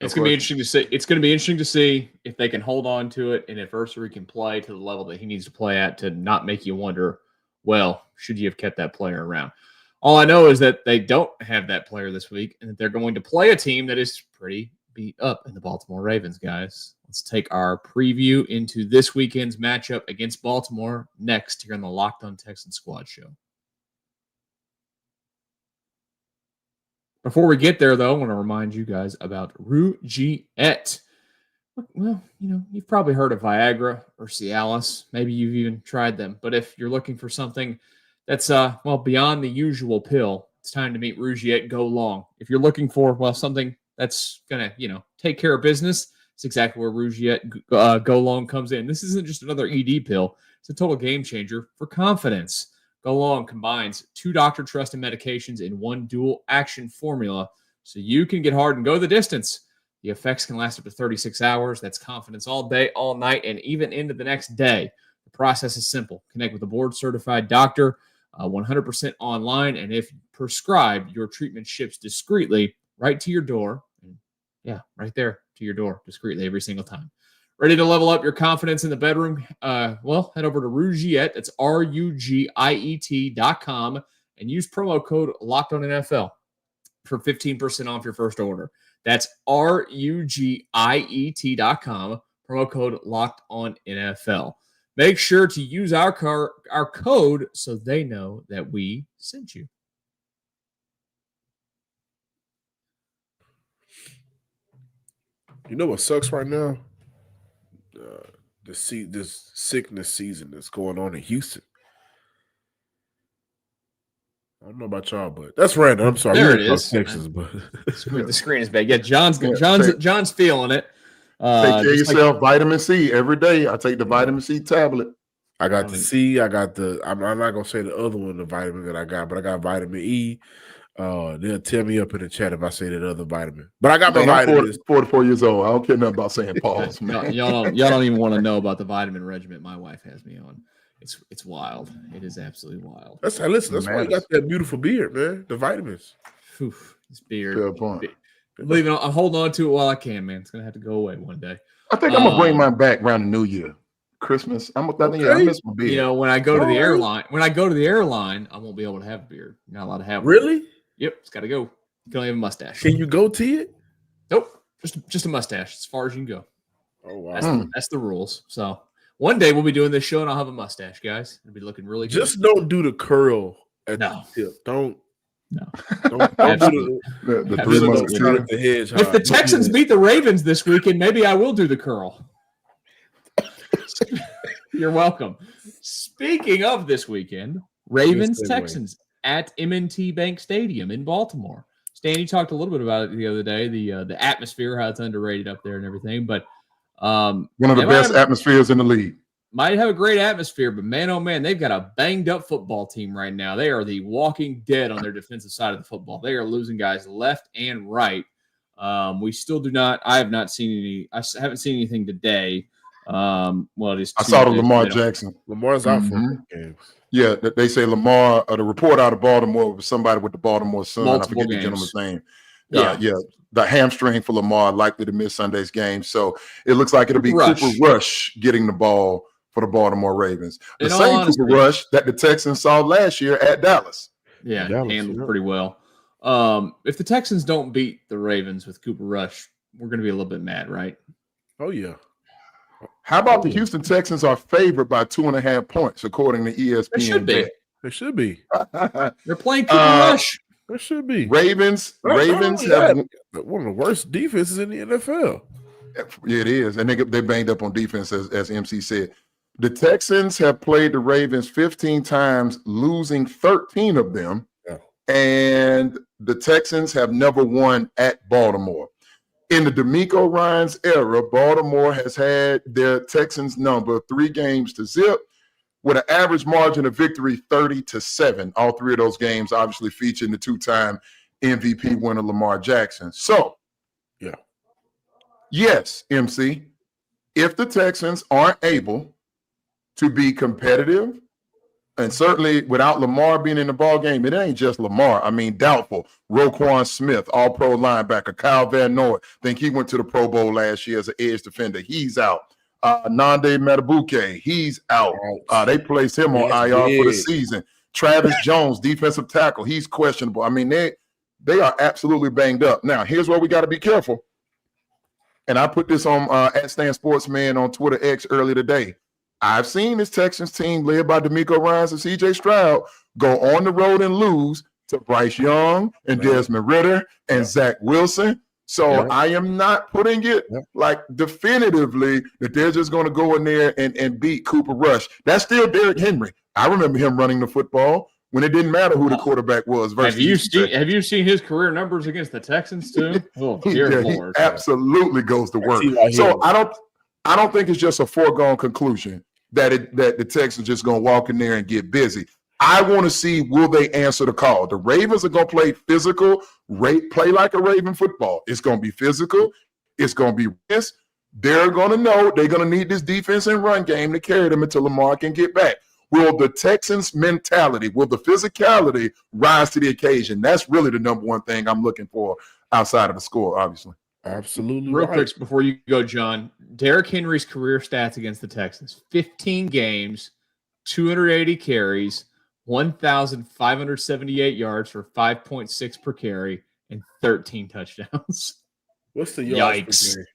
It's going to be interesting to see. It's going to be interesting to see if they can hold on to it and if Ursary can play to the level that he needs to play at to not make you wonder, well, should you have kept that player around? All I know is that they don't have that player this week and that they're going to play a team that is pretty beat up in the Baltimore Ravens, guys. Let's take our preview into this weekend's matchup against Baltimore next here on the Locked On Texans Squad Show. Before we get there, though, I want to remind you guys about Rugiet. Well, you've probably heard of Viagra or Cialis. Maybe you've even tried them. But if you're looking for something that's, beyond the usual pill, it's time to meet Rugiet Go Long. If you're looking for, something that's going to, take care of business, it's exactly where Rugiet Go Long comes in. This isn't just another ED pill. It's a total game changer for confidence. Go Long combines 2 doctor-trusted medications in one dual-action formula so you can get hard and go the distance. The effects can last up to 36 hours. That's confidence all day, all night, and even into the next day. The process is simple. Connect with a board-certified doctor, 100% online, and if prescribed, your treatment ships discreetly right to your door. Yeah, right there to your door, discreetly every single time. Ready to level up your confidence in the bedroom? Head over to Rugiet. That's RUGIET.com and use promo code LOCKEDONNFL for 15% off your first order. That's RUGIET.com, promo code LOCKEDONNFL. Make sure to use our code so they know that we sent you. You know what sucks right now? This sickness season that's going on in Houston. I don't know about y'all, but that's random. I'm sorry. There We it talk is. Texans, but The screen is big. Yeah, John's feeling it. Take care of Just like- yourself. Vitamin C every day. I take the vitamin C tablet. I got the C. I got the. I'm not gonna say the other one, the vitamin that I got, but I got vitamin E. They'll tell me up in the chat if I say that other vitamin. But I got my vitamins. 44 years old. I don't care nothing about saying pause, man. y'all don't even want to know about the vitamin regimen my wife has me on. It's wild. It is absolutely wild. That's why you got that beautiful beard, man. The vitamins. Oof, this beard. Fair point. I'm holding on to it while I can, man. It's gonna have to go away one day. I think I'm gonna bring mine back around the New Year, Christmas. I miss my beard. You know, when I go to the airline, I won't be able to have a beard. You're not allowed to have one. Really? Yep, it's got to go. You can only have a mustache. Can you go to it? Nope, just a mustache as far as you can go. Oh wow, that's the rules. So one day we'll be doing this show and I'll have a mustache, guys. It'll be looking really good. Just don't do the curl at the tip. Don't do the 3 months at the hedgehog. If the Texans beat the Ravens this weekend, maybe I will do the curl. You're welcome. Speaking of this weekend, Ravens Texans at M&T Bank Stadium in Baltimore. Stan, you talked a little bit about it the other day, the atmosphere, how it's underrated up there and everything. But one of the best atmospheres in the league. Might have a great atmosphere, but man, oh man, they've got a banged up football team right now. They are the walking dead on their defensive side of the football. They are losing guys left and right. We still do not. I haven't seen anything today. Well, it is. I saw the Lamar Jackson. Lamar's out for games. Yeah, they say Lamar. The report out of Baltimore was somebody with the Baltimore Sun. Multiple I forget games. the gentleman's name. Yeah. The hamstring for Lamar, likely to miss Sunday's game. So it looks like it'll be Cooper Rush getting the ball for the Baltimore Ravens. The same Cooper Rush that the Texans saw last year at Dallas. Yeah, handled pretty well. If the Texans don't beat the Ravens with Cooper Rush, we're going to be a little bit mad, right? Oh, yeah. How about the Houston Texans are favored by 2.5 points, according to ESPN? They should be. They're playing Cooper Rush. There should be. Ravens have one of the worst defenses in the NFL. It is, and they banged up on defense, as MC said. The Texans have played the Ravens 15 times, losing 13 of them, and the Texans have never won at Baltimore. In the DeMeco Ryans era, Baltimore has had their Texans number 3 games to zip, with an average margin of victory 30-7. All 3 of those games obviously featuring the 2-time MVP winner Lamar Jackson. So, yes, MC, if the Texans aren't able to be competitive, and certainly without Lamar being in the ball game, it ain't just Lamar. I mean, doubtful. Roquan Smith, all-pro linebacker. Kyle Van Noy, think he went to the Pro Bowl last year as an edge defender. He's out. Nande Matabuke, he's out. They placed him on IR for the season. Travis Jones, defensive tackle, he's questionable. I mean, they are absolutely banged up. Now, here's where we got to be careful. And I put this on at Stan Sportsman on Twitter X earlier today. I've seen this Texans team led by DeMeco Ryans and C.J. Stroud go on the road and lose to Bryce Young and Desmond Ridder and Zach Wilson. So I am not putting it like definitively that they're just going to go in there and beat Cooper Rush. That's still Derrick Henry. I remember him running the football when it didn't matter who the quarterback was. Have you seen his career numbers against the Texans too? Oh, dear Lord. He absolutely goes to work. So I don't think it's just a foregone conclusion that the Texans just going to walk in there and get busy. I want to see, will they answer the call? The Ravens are going to play physical, play like a Raven football. It's going to be physical. It's going to be risk. They're going to know they're going to need this defense and run game to carry them until Lamar can get back. Will the Texans' mentality, will the physicality rise to the occasion? That's really the number one thing I'm looking for outside of the score, obviously. Absolutely. Real quick before you go, John, Derrick Henry's career stats against the Texans: 15 games, 280 carries, 1,578 yards for 5.6 per carry, and 13 touchdowns. What's the yards per carry?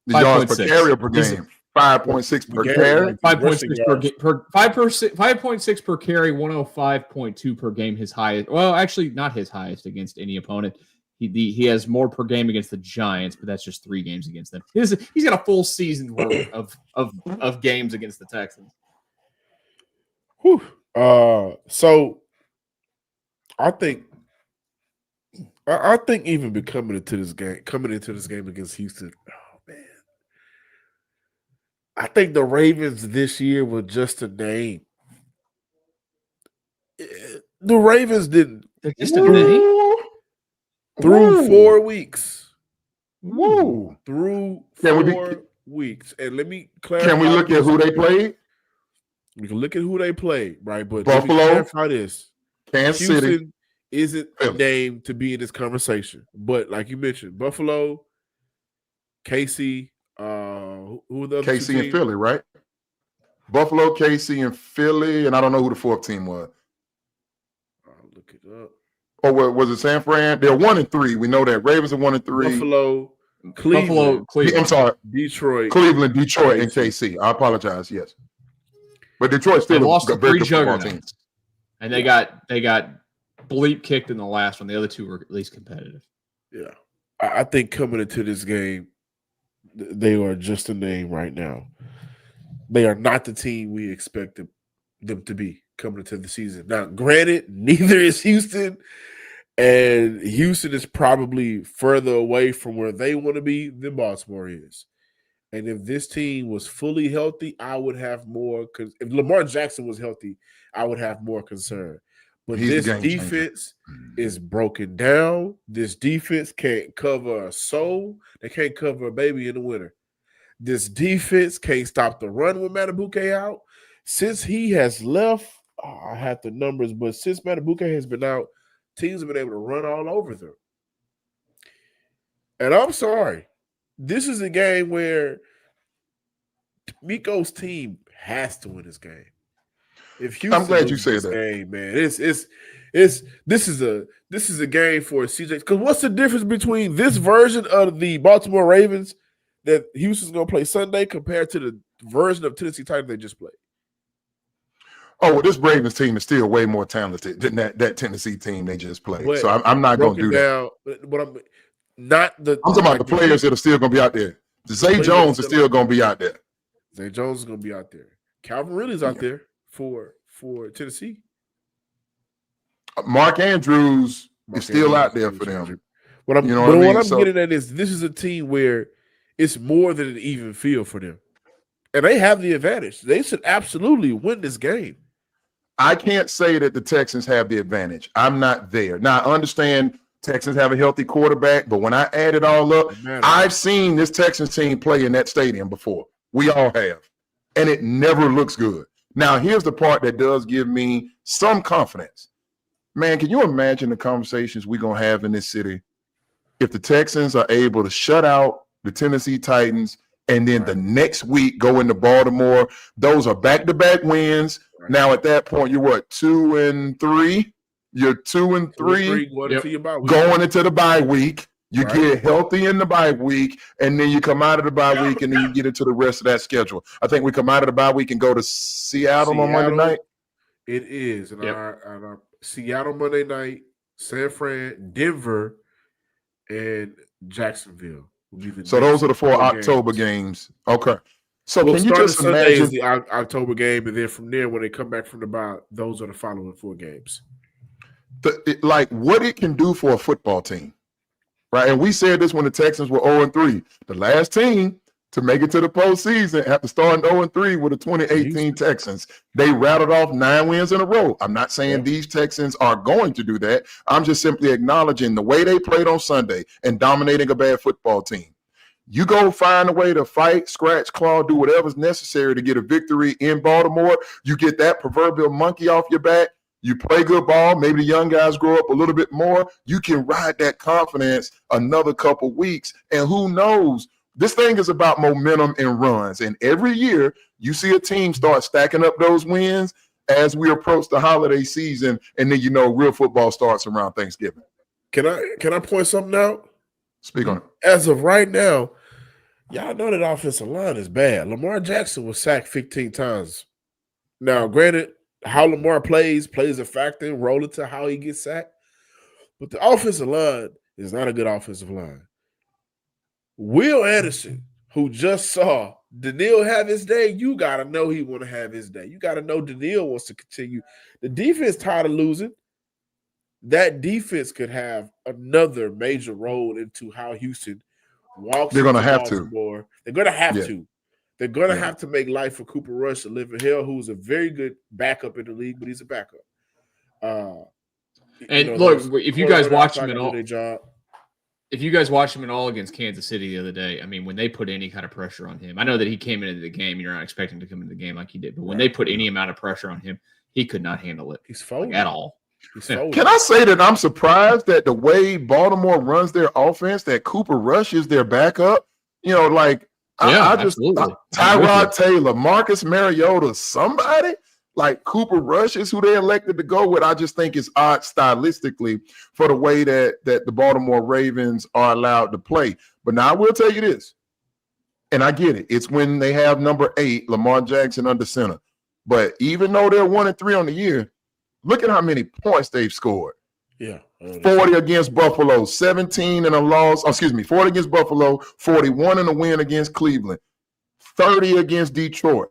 The yards per carry per game. 5.6 per carry. 5.6 per carry, 105.2 per game. His highest. Well, actually, not his highest against any opponent. He has more per game against the Giants, but that's just 3 games against them. He's got a full season worth of games against the Texans. Whew. So I think even coming into this game against Houston, oh man, I think the Ravens this year were just a name. The Ravens didn't. They're just a name. Through 4 weeks. Whoa. Through Can we 4 weeks. And let me clarify. Can we look at who they played? We can look at who they played, right? But Buffalo, let me clarify this. Kansas Houston City isn't named to be in this conversation. But like you mentioned, Buffalo, KC, who are the other KC two and teams? Philly, right? Buffalo, KC, and Philly, and I don't know who the fourth team was. I'll look it up. Or was it San Fran? They're 1-3. We know that. Ravens are 1-3. Buffalo, Cleveland. I'm sorry. Detroit. Cleveland, Detroit, and KC. I apologize. Yes. But Detroit still lost a to very 3 good football juggernauts. team. And they got bleep kicked in the last one. The other 2 were at least competitive. Yeah. I think coming into this game, they are just a name right now. They are not the team we expected them to be coming into the season. Now, granted, neither is Houston, and Houston is probably further away from where they want to be than Baltimore is. And if this team was fully healthy, I would have more. If Lamar Jackson was healthy, I would have more concern. But He's this defense is broken down. This defense can't cover a soul. They can't cover a baby in the winter. This defense can't stop the run with Matabuke out. Since he has left, I have the numbers, but since Matabuke has been out, teams have been able to run all over them. And I'm sorry. This is a game where Miko's team has to win this game. If Houston I'm glad you said that. Game, man, this is a game for CJ. Because what's the difference between this version of the Baltimore Ravens that Houston's going to play Sunday compared to the version of Tennessee Titans they just played? Oh, well, this Ravens team is still way more talented than that Tennessee team they just played. But so I'm not going to do that. But I'm talking about the players that are still going to be out there. Zay Jones is still going to be out there. Zay Jones is going to be out there. Calvin Ridley's out there for Tennessee. Mark Andrews is still out there for them. What I'm getting at is this is a team where it's more than an even field for them. And they have the advantage. They should absolutely win this game. I can't say that the Texans have the advantage. I'm not there. Now, I understand Texans have a healthy quarterback, but when I add it all up, I've seen this Texans team play in that stadium before. We all have. And it never looks good. Now, here's the part that does give me some confidence. Man, can you imagine the conversations we're going to have in this city if the Texans are able to shut out the Tennessee Titans and then the next week go into Baltimore? Those are back-to-back wins. Right. Now, at that point, you're what, 2-3? You're 2-3 going into the bye week. You get healthy in the bye week, and then you come out of the bye week, and then you get into the rest of that schedule. I think we come out of the bye week and go to Seattle on Monday night. It is. And our Seattle Monday night, San Fran, Denver, and Jacksonville. So those are the 4 October games. Okay. So can you just Sunday imagine is the October game, and then from there, when they come back from the bye, those are the following 4 games. What it can do for a football team, right? And we said this when the Texans were 0-3. The last team to make it to the postseason after starting 0-3 with the 2018 Texans. They rattled off 9 wins in a row. I'm not saying these Texans are going to do that. I'm just simply acknowledging the way they played on Sunday and dominating a bad football team. You go find a way to fight, scratch, claw, do whatever's necessary to get a victory in Baltimore. You get that proverbial monkey off your back. You play good ball. Maybe the young guys grow up a little bit more. You can ride that confidence another couple weeks. And who knows? This thing is about momentum and runs. And every year you see a team start stacking up those wins as we approach the holiday season. And then, real football starts around Thanksgiving. Can I point something out? Speak on it. As of right now, y'all know that offensive line is bad. Lamar Jackson was sacked 15 times. Now, granted, how Lamar plays a factor relative to how he gets sacked. But the offensive line is not a good offensive line. Will Anderson, who just saw Daniil have his day, you got to know he want to have his day. You got to know Daniil wants to continue. The defense tired of losing. that defense could have another major role into how Houston walks. They're going to into have Baltimore. They're going to have Yeah. to. They're going to Yeah. have to make life for Cooper Rush to live in hell, who's a very good backup in the league, but he's a backup. And look, if you guys watch him at all, their job. if you guys watched him at all against Kansas City the other day, I mean, when they put any kind of pressure on him, I know that he came into the game. You're not expecting to come into the game like he did, but when they put any amount of pressure on him, he could not handle it. He's folding at all. He's folding. Can I say that I'm surprised that the way Baltimore runs their offense, that Cooper Rush is their backup? You know, like absolutely. Tyrod Taylor, Marcus Mariota, somebody like Cooper Rush is who they elected to go with. I just think it's odd stylistically for the way that the Baltimore Ravens are allowed to play. But now I will tell you this, and I get it. It's when they have number 8, Lamar Jackson, under center. But even though they're 1-3 on the year, look at how many points they've scored. Yeah. 40 against Buffalo, 17 in a loss. 40 against Buffalo, 41 in a win against Cleveland, 30 against Detroit.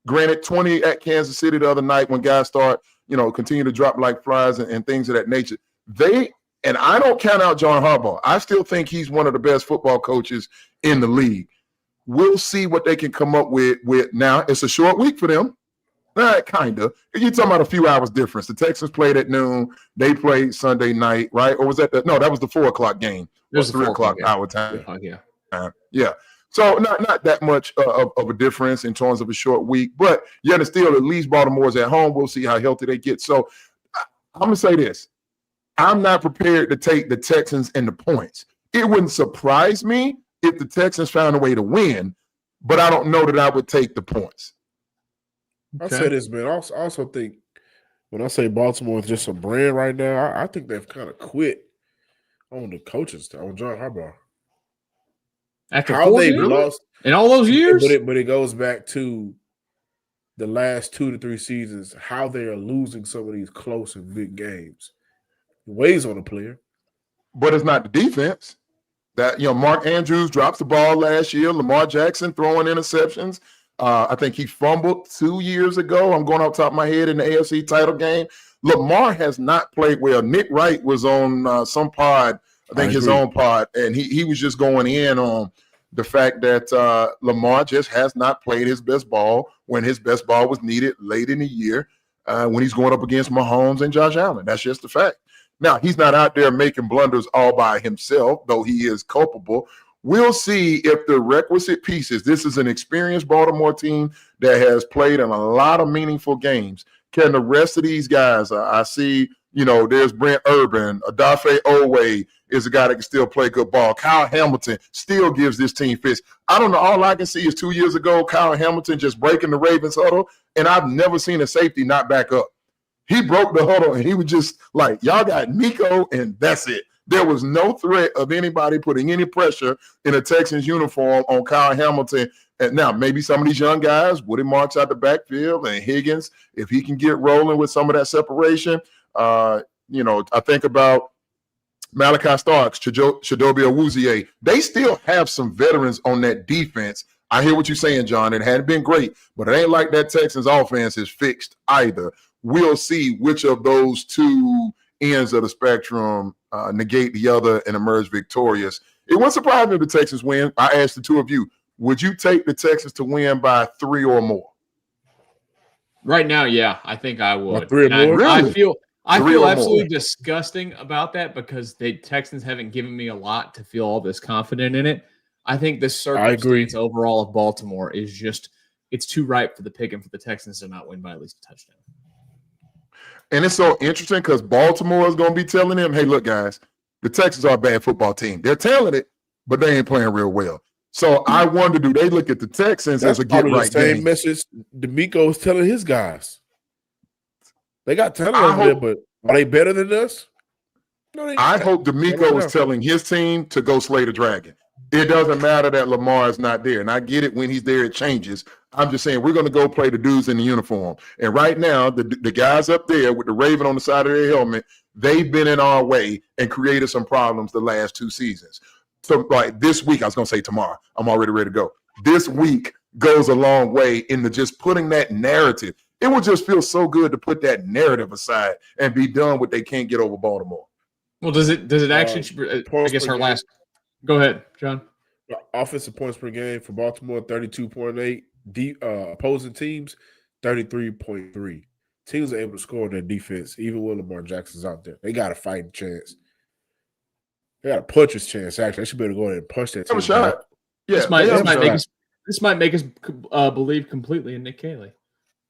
Granted, 20 at Kansas City the other night when guys start, continue to drop like flies and things of that nature. And I don't count out John Harbaugh. I still think he's one of the best football coaches in the league. We'll see what they can come up with now. It's a short week for them. Kind of. You're talking about a few hours difference. The Texans played at noon. They played Sunday night, right? Or was that that was the 4:00 game. It was 3 o'clock hour time. Yeah. So not that much of a difference in terms of a short week, but yet still at least Baltimore's at home. We'll see how healthy they get. So I'm going to say this. I'm not prepared to take the Texans and the points. It wouldn't surprise me if the Texans found a way to win, but I don't know that I would take the points. I'll say this, man. I also think when I say Baltimore is just a brand right now, I think they've kind of quit on the coaches, on John Harbaugh. After how they've lost in all those years, but it goes back to the last 2 to 3 seasons, how they are losing some of these close and big games. It weighs on a player, but it's not the defense. That Mark Andrews drops the ball last year. Lamar Jackson throwing interceptions. I think he fumbled 2 years ago. I'm going off the top of my head in the AFC title game. Lamar has not played well. Nick Wright was on some pod, I think his own pod, and he was just going in on the fact that Lamar just has not played his best ball when his best ball was needed late in the year when he's going up against Mahomes and Josh Allen. That's just the fact. Now, he's not out there making blunders all by himself, though he is culpable. We'll see if the requisite pieces, this is an experienced Baltimore team that has played in a lot of meaningful games. Can the rest of these guys, I see, there's Brent Urban, Odafe Owe is a guy that can still play good ball. Kyle Hamilton still gives this team fits. I don't know. All I can see is 2 years ago, Kyle Hamilton just breaking the Ravens huddle, and I've never seen a safety not back up. He broke the huddle, and he was just like, y'all got Nico, and that's it. There was no threat of anybody putting any pressure in a Texans uniform on Kyle Hamilton. And now maybe some of these young guys, Woody Marks out the backfield and Higgins, if he can get rolling with some of that separation. I think about Malachi Starks, Chidobe Awuzie. They still have some veterans on that defense. I hear what you're saying, John. It hadn't been great, but it ain't like that Texans offense is fixed either. We'll see which of those two ends of the spectrum negate the other and emerge victorious. It wouldn't surprise me if the Texans win. I asked the two of you, would you take the Texans to win by 3 or more? Right now, yeah, I think I would. 3 or more? Really? I feel absolutely more. disgusting about that because the Texans haven't given me a lot to feel all this confident in it. I think the circumstance overall of Baltimore is just it's too ripe for the pick and for the Texans to not win by at least a touchdown. And it's so interesting because Baltimore is going to be telling them, hey, look, guys, the Texans are a bad football team. They're talented, but they ain't playing real well. So I wonder, do they look at the Texans as a get-right the same game? Message D'Amico is telling his guys. They got talent over there, but are they better than us? No, I hope D'Amico is telling his team to go slay the dragon. It doesn't matter that Lamar is not there. And I get it, when he's there, it changes. I'm just saying we're going to go play the dudes in the uniform. And right now, the guys up there with the Raven on the side of their helmet, they've been in our way and created some problems the last 2 seasons. So like this week, I was going to say tomorrow, I'm already ready to go. This week goes a long way into just putting that narrative. It would just feel so good to put that narrative aside and be done with they can't get over Baltimore. Well, does it actually? I guess our last. Go ahead, John. Offensive points per game for Baltimore, 32.8. Opposing teams, 33.3. Teams are able to score on their defense, even when Lamar Jackson's out there. They got a fighting chance. They got a puncher's chance, actually. They should be able to go ahead and punch that team. Have a shot. Yeah, this might make us believe completely in Nick Caley.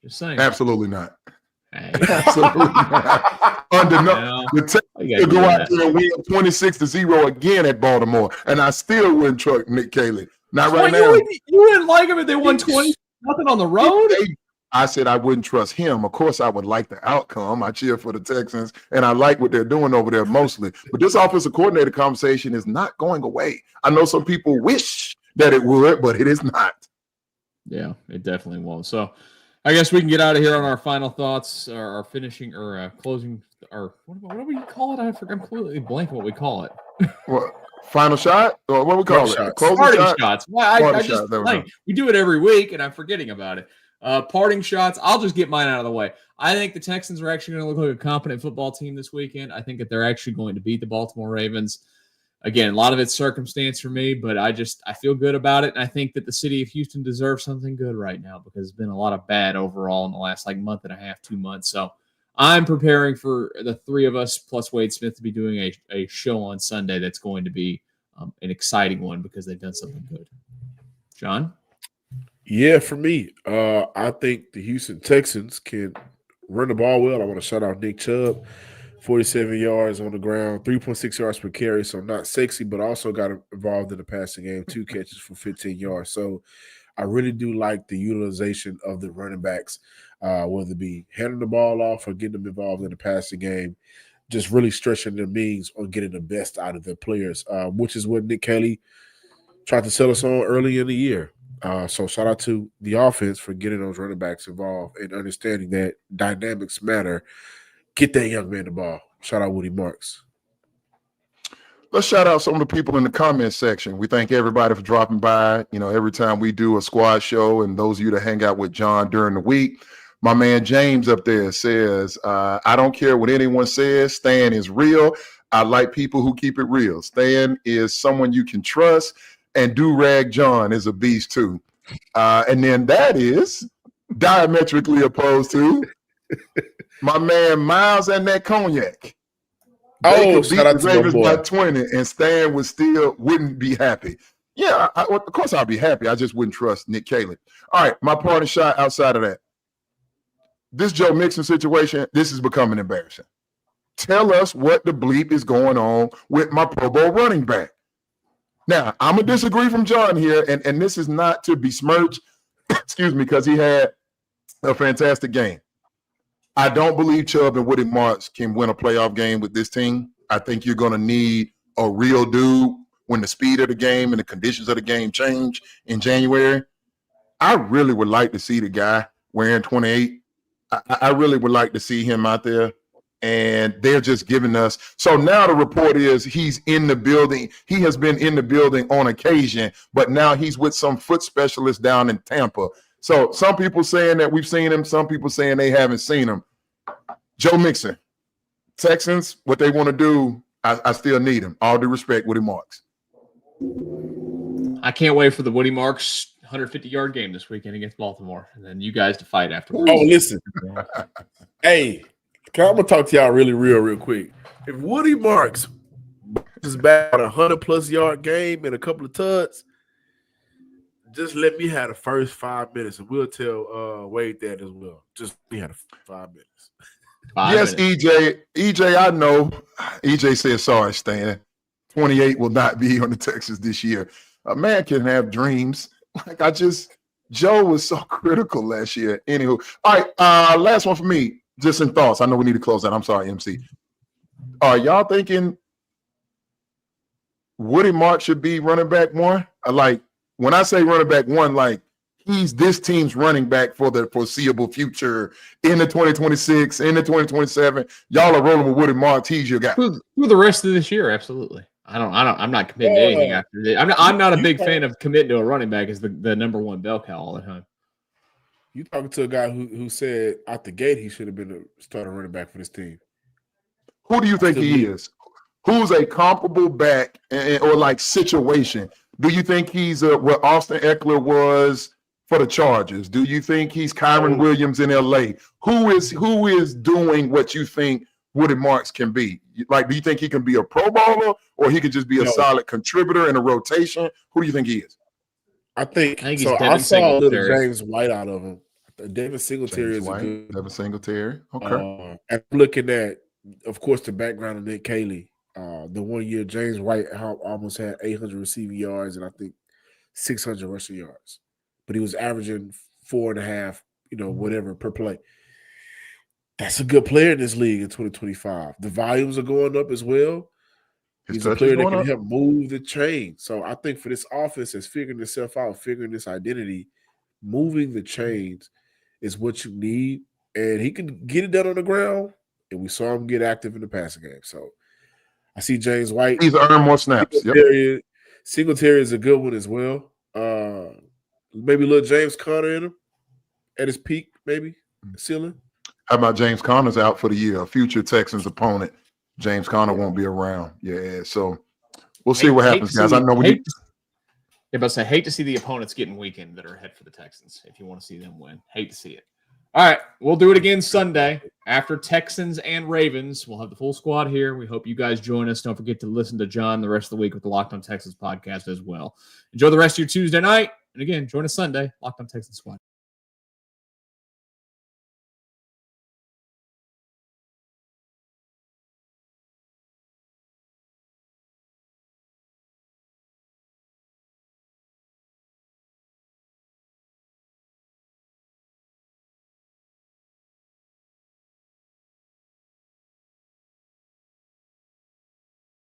Just saying. Absolutely not. Hey. Absolutely not. The Texans go out there and win 26-0 again at Baltimore, and I still wouldn't trust Nick Caley. Not right now. You wouldn't like him if they won 20-0 on the road? I said I wouldn't trust him. Of course, I would like the outcome. I cheer for the Texans, and I like what they're doing over there mostly. But this offensive coordinator conversation is not going away. I know some people wish that it would, but it is not. Yeah, it definitely won't. So I guess we can get out of here on our final thoughts, or our finishing, or closing, or what do we call it? I'm completely blanking what we call it. What? Final shot? Or what do we call it? Parting shots. Well, I just we do it every week, and I'm forgetting about it. Parting shots. I'll just get mine out of the way. I think the Texans are actually going to look like a competent football team this weekend. I think that they're actually going to beat the Baltimore Ravens. Again, a lot of it's circumstance for me, but I feel good about it. And I think that the city of Houston deserves something good right now because there's been a lot of bad overall in the last month and a half, 2 months. So I'm preparing for the three of us plus Wade Smith to be doing a show on Sunday that's going to be an exciting one because they've done something good. John? Yeah, for me, I think the Houston Texans can run the ball well. I want to shout out Nick Chubb, 47 yards on the ground, 3.6 yards per carry, so not sexy, but also got involved in the passing game, 2 catches for 15 yards. So I really do like the utilization of the running backs, whether it be handing the ball off or getting them involved in the passing game, just really stretching their means on getting the best out of their players, which is what Nick Caley tried to sell us on early in the year. So shout out to the offense for getting those running backs involved and understanding that dynamics matter. Get that young man the ball. Shout out Woody Marks. Let's shout out some of the people in the comment section. We thank everybody for dropping by. You know, every time we do a squad show, and those of you that hang out with John during the week, my man James up there says, I don't care what anyone says. Stan is real. I like people who keep it real. Stan is someone you can trust. And Do-Rag John is a beast too. And then that is diametrically opposed to my man Miles and that cognac. They could beat the Ravens by 20 and Stan wouldn't be happy. Yeah, of course I'll be happy. I just wouldn't trust Nick Caley. All right, my parting shot outside of that. This Joe Mixon situation, this is becoming embarrassing. Tell us what the bleep is going on with my Pro Bowl running back. Now, I'm going to disagree from John here, and this is not to besmirch, excuse me, because he had a fantastic game. I don't believe Chubb and Woody Marks can win a playoff game with this team. I think you're going to need a real dude when the speed of the game and the conditions of the game change in January. I really would like to see the guy wearing 28. I really would like to see him out there. And they're just giving us. So now the report is he's in the building. He has been in the building on occasion, but now he's with some foot specialist down in Tampa. So some people saying that we've seen him. Some people saying they haven't seen him. Joe Mixon, Texans, what they want to do, I still need him. All due respect, Woody Marks. I can't wait for the Woody Marks 150-yard game this weekend against Baltimore, and then you guys to fight afterwards. Oh, listen. Hey. I'm going to talk to y'all real quick. If Woody Marks is back on a 100-plus yard game and a couple of tuds, just let me have the first 5 minutes, and we'll tell Wade that as well. Just let me have the 5 minutes. Yes, EJ, I know. EJ says, sorry, Stan. 28 will not be on the Texans this year. A man can have dreams. Joe was so critical last year. Anywho, all right, last one for me. Just in thoughts. I know we need to close that. I'm sorry, MC. Are y'all thinking Woody Marks should be running back one? Like, when I say running back one, like, he's this team's running back for the foreseeable future in the 2026, in the 2027. Y'all are rolling with Woody Marks. He's your guy. For the rest of this year, absolutely. I'm not committing to anything after this. I'm not a big fan of committing to a running back as the number one bell cow all the time. You talking to a guy who said out the gate he should have been a starting running back for this team. Who do you think he is? Who's a comparable back or like situation? Do you think he's what Austin Eckler was for the Chargers? Do you think he's Kyron Williams in LA? Who is doing what you think Woody Marks can be? Like, do you think he can be a Pro Bowler or he could just be a solid contributor in a rotation? Who do you think he is? I think he's so. Devin I saw a little Singletary. James White out of him. Devin Singletary is a good. Devin Singletary. Okay. I'm looking at, of course, the background of Nick Caley. The 1 year James White almost had 800 receiving yards and I think 600 rushing yards, but he was averaging 4.5, whatever per play. That's a good player in this league in 2025. The volumes are going up as well. He's a player that can help move the chain. So I think for this offense that's figuring itself out, figuring this identity, moving the chains is what you need. And he can get it done on the ground. And we saw him get active in the passing game. So I see James White. He's earned more snaps. Singletary is a good one as well. Maybe a little James Conner in him at his peak, maybe ceiling. How about James Conner's out for the year? A future Texans opponent. James Conner won't be around. Yeah, so we'll see what happens, guys. I know we hate to see the opponents getting weakened that are ahead for the Texans. If you want to see them win, hate to see it. All right, we'll do it again Sunday after Texans and Ravens. We'll have the full squad here. We hope you guys join us. Don't forget to listen to John the rest of the week with the Locked on Texans podcast as well. Enjoy the rest of your Tuesday night. And again, join us Sunday, Locked on Texans Squad.